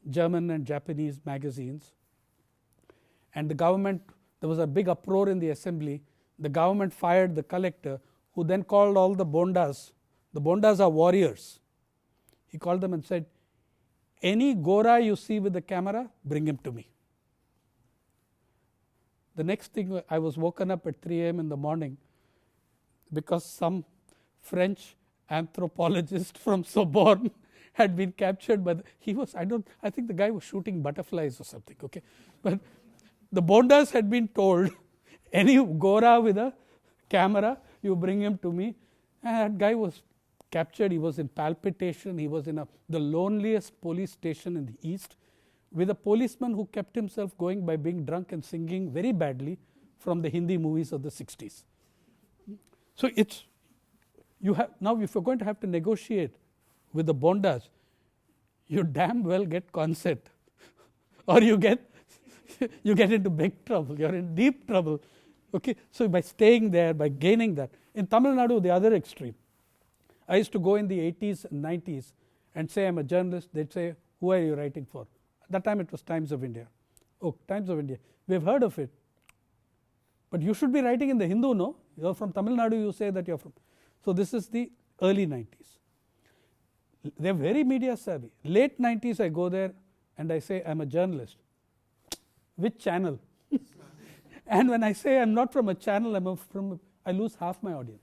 German and Japanese magazines, and the government, there was a big uproar in the assembly. The government fired the collector, who then called all the Bondas. The Bondas are warriors. He called them and said, any Gora you see with the camera, bring him to me. The next thing, I was woken up at 3 a.m. in the morning because some French anthropologist from Sorbonne had been captured by I think the guy was shooting butterflies or something, okay. But the Bondas had been told, Any Gora with a camera, you bring him to me. And that guy was captured. He was in palpitation. He was in the loneliest police station in the East, with a policeman who kept himself going by being drunk and singing very badly from the Hindi movies of the 60s. So it's, you have, now if you're going to have to negotiate with the Bondas, you damn well get consent or you get into big trouble. You're in deep trouble. Okay, so by staying there, by gaining that. In Tamil Nadu, the other extreme. I used to go in the 80s and 90s and say I'm a journalist. They'd say, who are you writing for? At that time it was Times of India. Oh, Times of India. We've heard of it. But you should be writing in the Hindu, no? You're from Tamil Nadu, you say that you're from. So this is the early 90s. They're very media savvy. Late 90s, I go there and I say, I'm a journalist. Which channel? And when I say I'm not from a channel, I lose half my audience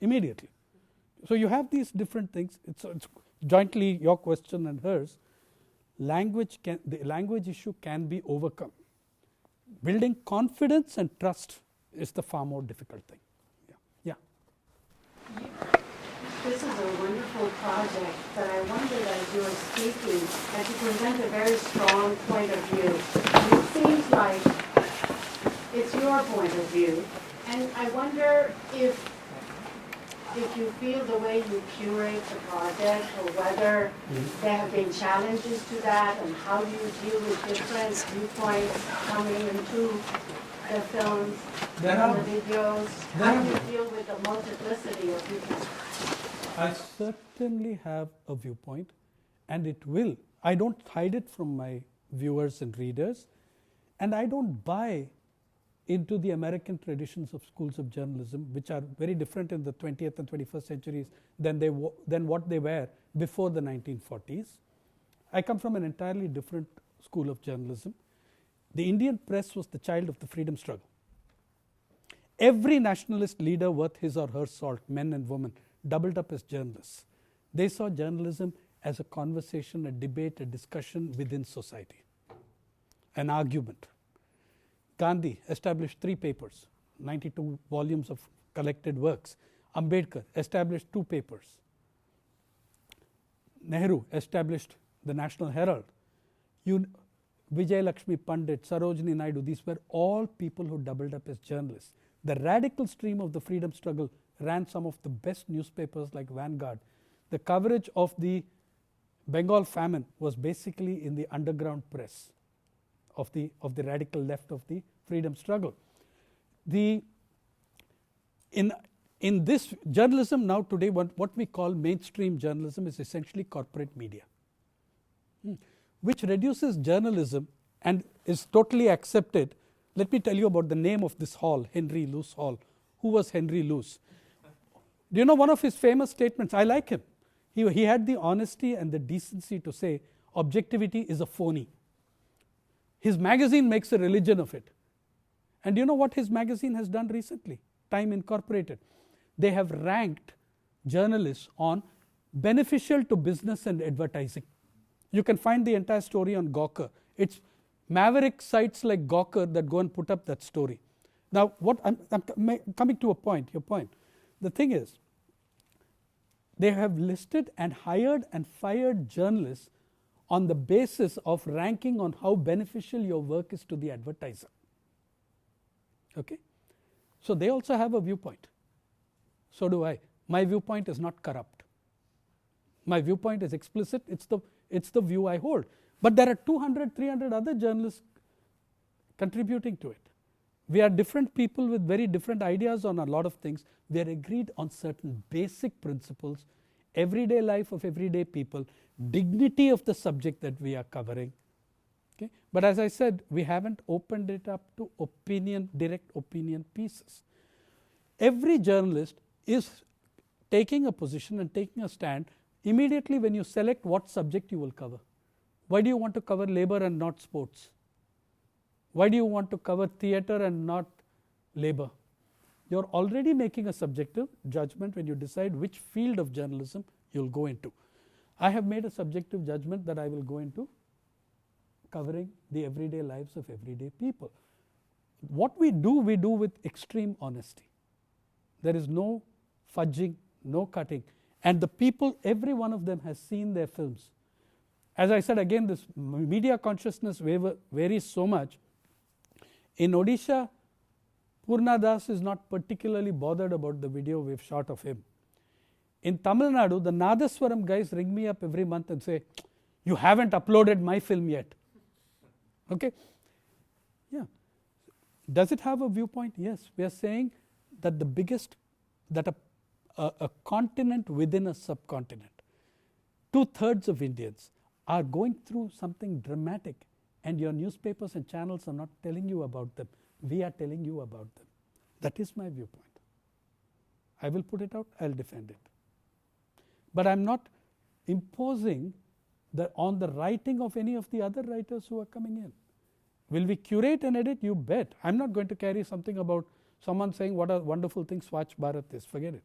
immediately. So you have these different things. It's jointly your question and hers. The language issue can be overcome. Building confidence and trust is the far more difficult thing. Yeah. This is a wonderful project, but I wondered as you were speaking, as you present a very strong point of view, it seems like it's your point of view, and I wonder if you feel the way you curate the project, or whether there have been challenges to that, and how do you deal with different viewpoints coming into the films and the videos? How do you deal with the multiplicity of viewpoints? I certainly have a viewpoint, and it will. I don't hide it from my viewers and readers, and I don't buy into the American traditions of schools of journalism, which are very different in the 20th and 21st centuries than what they were before the 1940s. I come from an entirely different school of journalism. The Indian press was the child of the freedom struggle. Every nationalist leader worth his or her salt, men and women, doubled up as journalists. They saw journalism as a conversation, a debate, a discussion within society, an argument. Gandhi established 3 papers, 92 volumes of collected works. Ambedkar established 2 papers. Nehru established the National Herald. Vijay Lakshmi Pandit, Sarojini Naidu, these were all people who doubled up as journalists. The radical stream of the freedom struggle ran some of the best newspapers like Vanguard. The coverage of the Bengal famine was basically in the underground press of the radical left of the freedom struggle. In this journalism now today, what we call mainstream journalism is essentially corporate media, which reduces journalism and is totally accepted. Let me tell you about the name of this hall, Henry Luce Hall. Who was Henry Luce? Do you know one of his famous statements? I like him. He had the honesty and the decency to say objectivity is a phony. His magazine makes a religion of it. And you know what his magazine has done recently? Time Incorporated. They have ranked journalists on beneficial to business and advertising. You can find the entire story on Gawker. It's maverick sites like Gawker that go and put up that story. Now, what I'm coming to your point. The thing is, they have listed and hired and fired journalists on the basis of ranking on how beneficial your work is to the advertiser. Okay? So they also have a viewpoint. So do I. My viewpoint is not corrupt. My viewpoint is explicit. It's the view I hold. But there are 200, 300 other journalists contributing to it. We are different people with very different ideas on a lot of things. We are agreed on certain basic principles, everyday life of everyday people, dignity of the subject that we are covering. Okay? But as I said, we haven't opened it up to direct opinion pieces. Every journalist is taking a position and taking a stand immediately when you select what subject you will cover. Why do you want to cover labor and not sports? Why do you want to cover theatre and not labor? You're already making a subjective judgment when you decide which field of journalism you'll go into. I have made a subjective judgment that I will go into covering the everyday lives of everyday people. what we do with extreme honesty. There is no fudging, no cutting. And the people, every one of them has seen their films. As I said again, this media consciousness varies so much. In Odisha, Purna Das is not particularly bothered about the video we've shot of him. In Tamil Nadu, the Nadaswaram guys ring me up every month and say, you haven't uploaded my film yet. Okay? Yeah. Does it have a viewpoint? Yes. We are saying that that a continent within a subcontinent, 2/3 of Indians are going through something dramatic, and your newspapers and channels are not telling you about them. We are telling you about them. That is my viewpoint. I will put it out, I'll defend it. But I'm not imposing on the writing of any of the other writers who are coming in. Will we curate and edit? You bet. I'm not going to carry something about someone saying what a wonderful thing Swachh Bharat is. Forget it.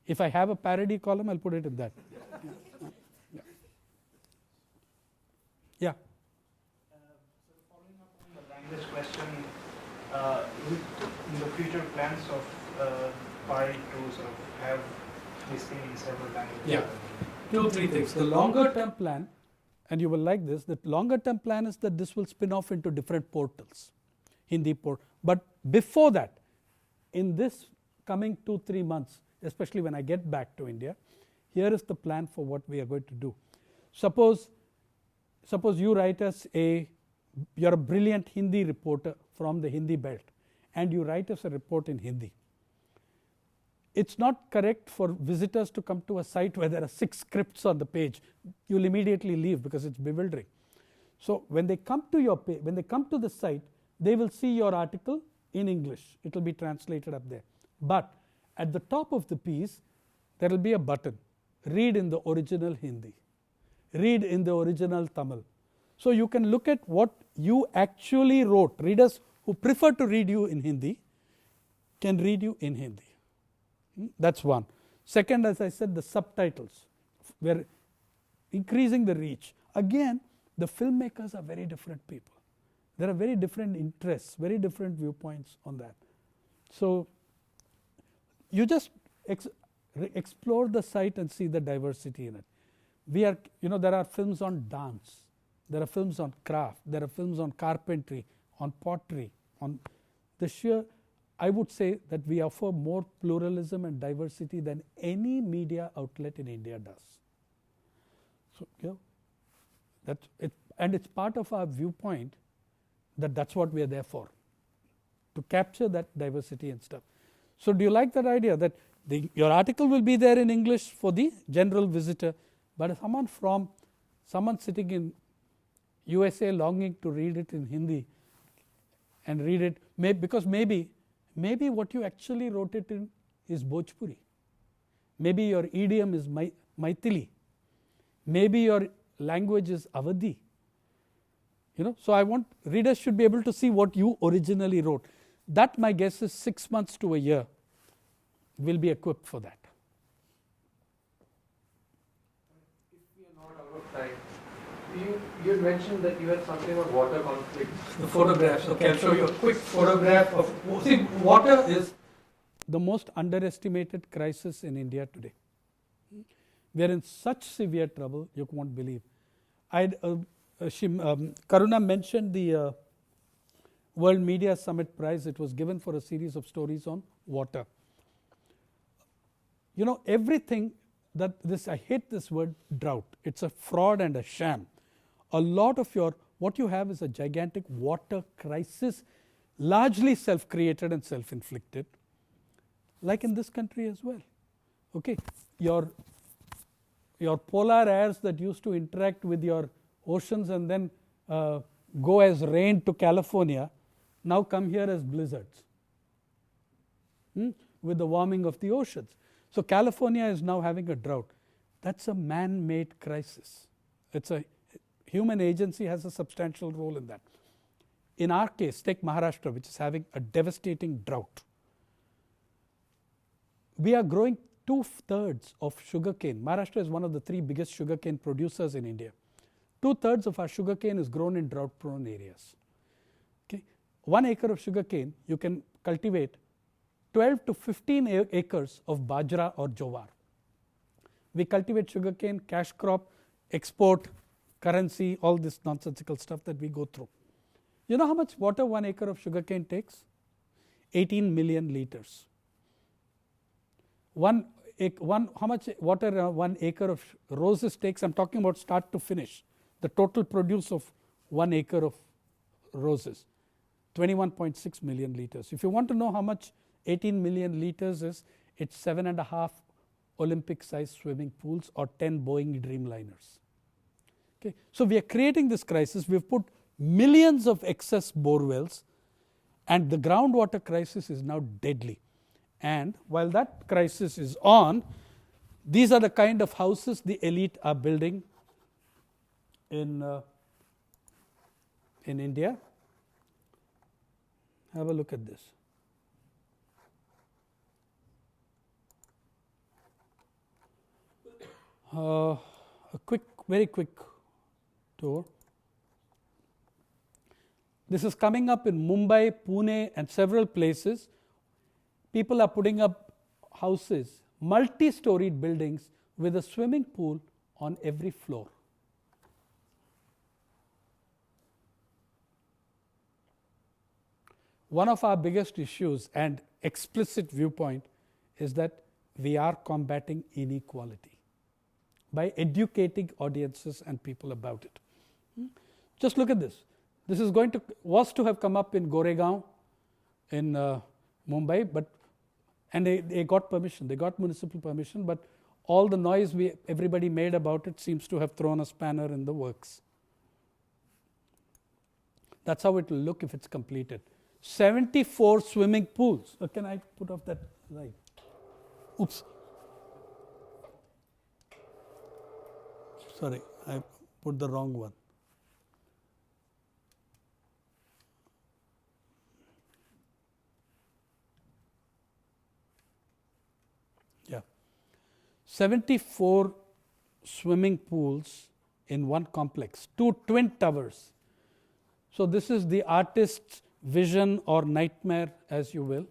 If I have a parody column, I'll put it in that. Yeah. So following up on the language question, in the future plans of PARI to sort of have this thing in several languages? Yeah. 2 or 3 things. The longer term plan, and you will like this, the longer term plan is that this will spin off into different portals, Hindi portal. But before that, in this coming 2-3 months, especially when I get back to India, here is the plan for what we are going to do. Suppose you write us you're a brilliant Hindi reporter from the Hindi belt, and you write us a report in Hindi. It's not correct for visitors to come to a site where there are 6 scripts on the page. You'll immediately leave because it's bewildering. So when they come to your page, when they come to the site, they will see your article in English. It will be translated up there. But at the top of the piece, there will be a button. Read in the original Hindi. Read in the original Tamil. So you can look at what you actually wrote. Readers who prefer to read you in Hindi can read you in Hindi. That's one. Second, as I said, the subtitles. We're increasing the reach. Again, the filmmakers are very different people. There are very different interests, very different viewpoints on that. So you just explore the site and see the diversity in it. There are films on dance. There are films on craft. There are films on carpentry, on pottery, on the sheer. I would say that we offer more pluralism and diversity than any media outlet in India does. So, that's it, and it's part of our viewpoint that's what we are there for, to capture that diversity and stuff. So, do you like that idea that your article will be there in English for the general visitor, but someone sitting in USA longing to read it in Hindi and read it, because maybe what you actually wrote it in is Bhojpuri. Maybe your idiom is Maithili. Maybe your language is Awadhi. So I want readers should be able to see what you originally wrote. That, my guess, is 6 months to a year will be equipped for that. If we are not out of time, you had mentioned that you had something on water conflicts. The photographs. Okay, I'll show you a quick photograph of. See, water is the most underestimated crisis in India today. We are in such severe trouble, you won't believe. Karuna mentioned the World Media Summit Prize. It was given for a series of stories on water. Everything I hate this word drought. It's a fraud and a sham. A lot of what you have is a gigantic water crisis, largely self-created and self-inflicted, like in this country as well. Okay, your polar airs that used to interact with your oceans and then go as rain to California, now come here as blizzards with the warming of the oceans. So California is now having a drought. That's a man-made crisis. Human agency has a substantial role in that. In our case, take Maharashtra, which is having a devastating drought. We are growing 2/3 of sugarcane. Maharashtra is one of the 3 biggest sugarcane producers in India. 2/3 of our sugarcane is grown in drought-prone areas. Okay, 1 acre of sugarcane, you can cultivate 12 to 15 acres of bajra or jowar. We cultivate sugarcane, cash crop, export, currency, all this nonsensical stuff that we go through. You know how much water 1 acre of sugarcane takes? 18 million liters. How much water 1 acre of roses takes? I'm talking about start to finish. The total produce of 1 acre of roses, 21.6 million liters. If you want to know how much 18 million liters is, it's 7.5 Olympic-sized swimming pools or 10 Boeing Dreamliners. Okay, so we are creating this crisis. We've put millions of excess bore wells, and the groundwater crisis is now deadly. And while that crisis is on, these are the kind of houses the elite are building in India. Have a look at this. A very quick tour. This is coming up in Mumbai, Pune, and several places. People are putting up houses, multi-storied buildings with a swimming pool on every floor. One of our biggest issues and explicit viewpoint is that we are combating inequality by educating audiences and people about it. Just look at this. This is was to have come up in Goregaon in Mumbai, and they got permission. They got municipal permission, but all the noise everybody made about it seems to have thrown a spanner in the works. That's how it will look if it's completed. 74 swimming pools. Can I put off that light? Oops. Sorry, I put the wrong one. Yeah. 74 swimming pools in one complex, 2 twin towers. So this is the artist's vision or nightmare, as you will.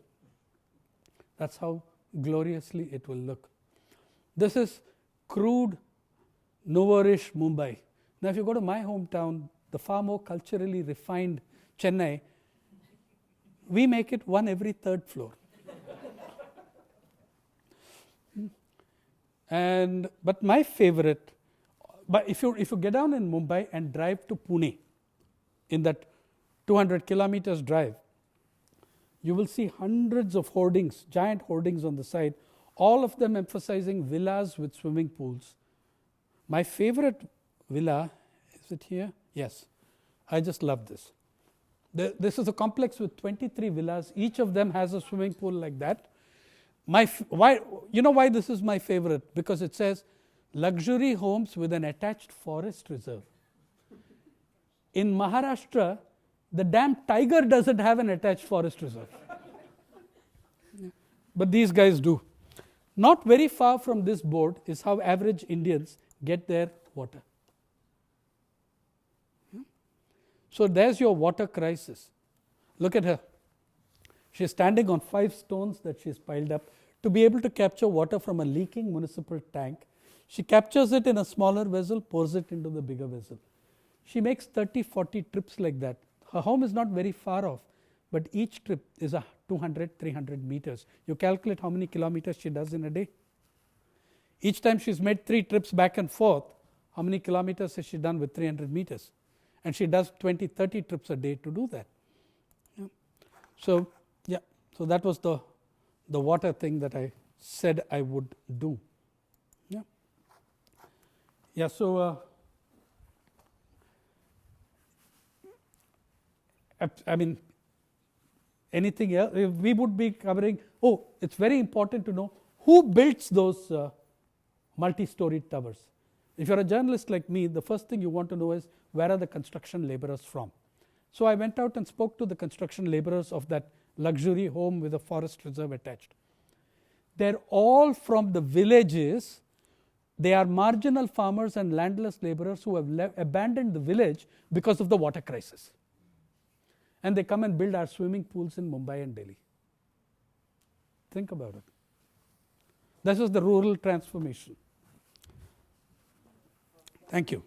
That's how gloriously it will look. This is crude, nourish Mumbai. Now if you go to my hometown, the far more culturally refined Chennai, we make it one every third floor. But my favorite, but if you get down in Mumbai and drive to Pune, in that 200 kilometers drive, you will see hundreds of hoardings, giant hoardings on the side, all of them emphasizing villas with swimming pools. My favorite villa, is it here? Yes. I just love this. This is a complex with 23 villas. Each of them has a swimming pool like that. You know why this is my favorite? Because it says luxury homes with an attached forest reserve. In Maharashtra, the damn tiger doesn't have an attached forest reserve. But these guys do. Not very far from this board is how average Indians get their water. So there's your water crisis. Look at her. She's standing on 5 stones that she's piled up to be able to capture water from a leaking municipal tank. She captures it in a smaller vessel, pours it into the bigger vessel. She makes 30-40 trips like that. Her home is not very far off, but each trip is 200-300 meters. You calculate how many kilometers she does in a day. Each time she's made 3 trips back and forth, how many kilometers has she done with 300 meters? And she does 20-30 trips a day to do that. Yeah. So that was the water thing that I said I would do. Yeah. So I mean, anything else? We would be covering. Oh, it's very important to know who builds those multi-storied towers. If you're a journalist like me, the first thing you want to know is where are the construction laborers from. So I went out and spoke to the construction laborers of that luxury home with a forest reserve attached. They're all from the villages. They are marginal farmers and landless laborers who have abandoned the village because of the water crisis. and they come and build our swimming pools in Mumbai and Delhi. Think about it. This was the rural transformation. Thank you.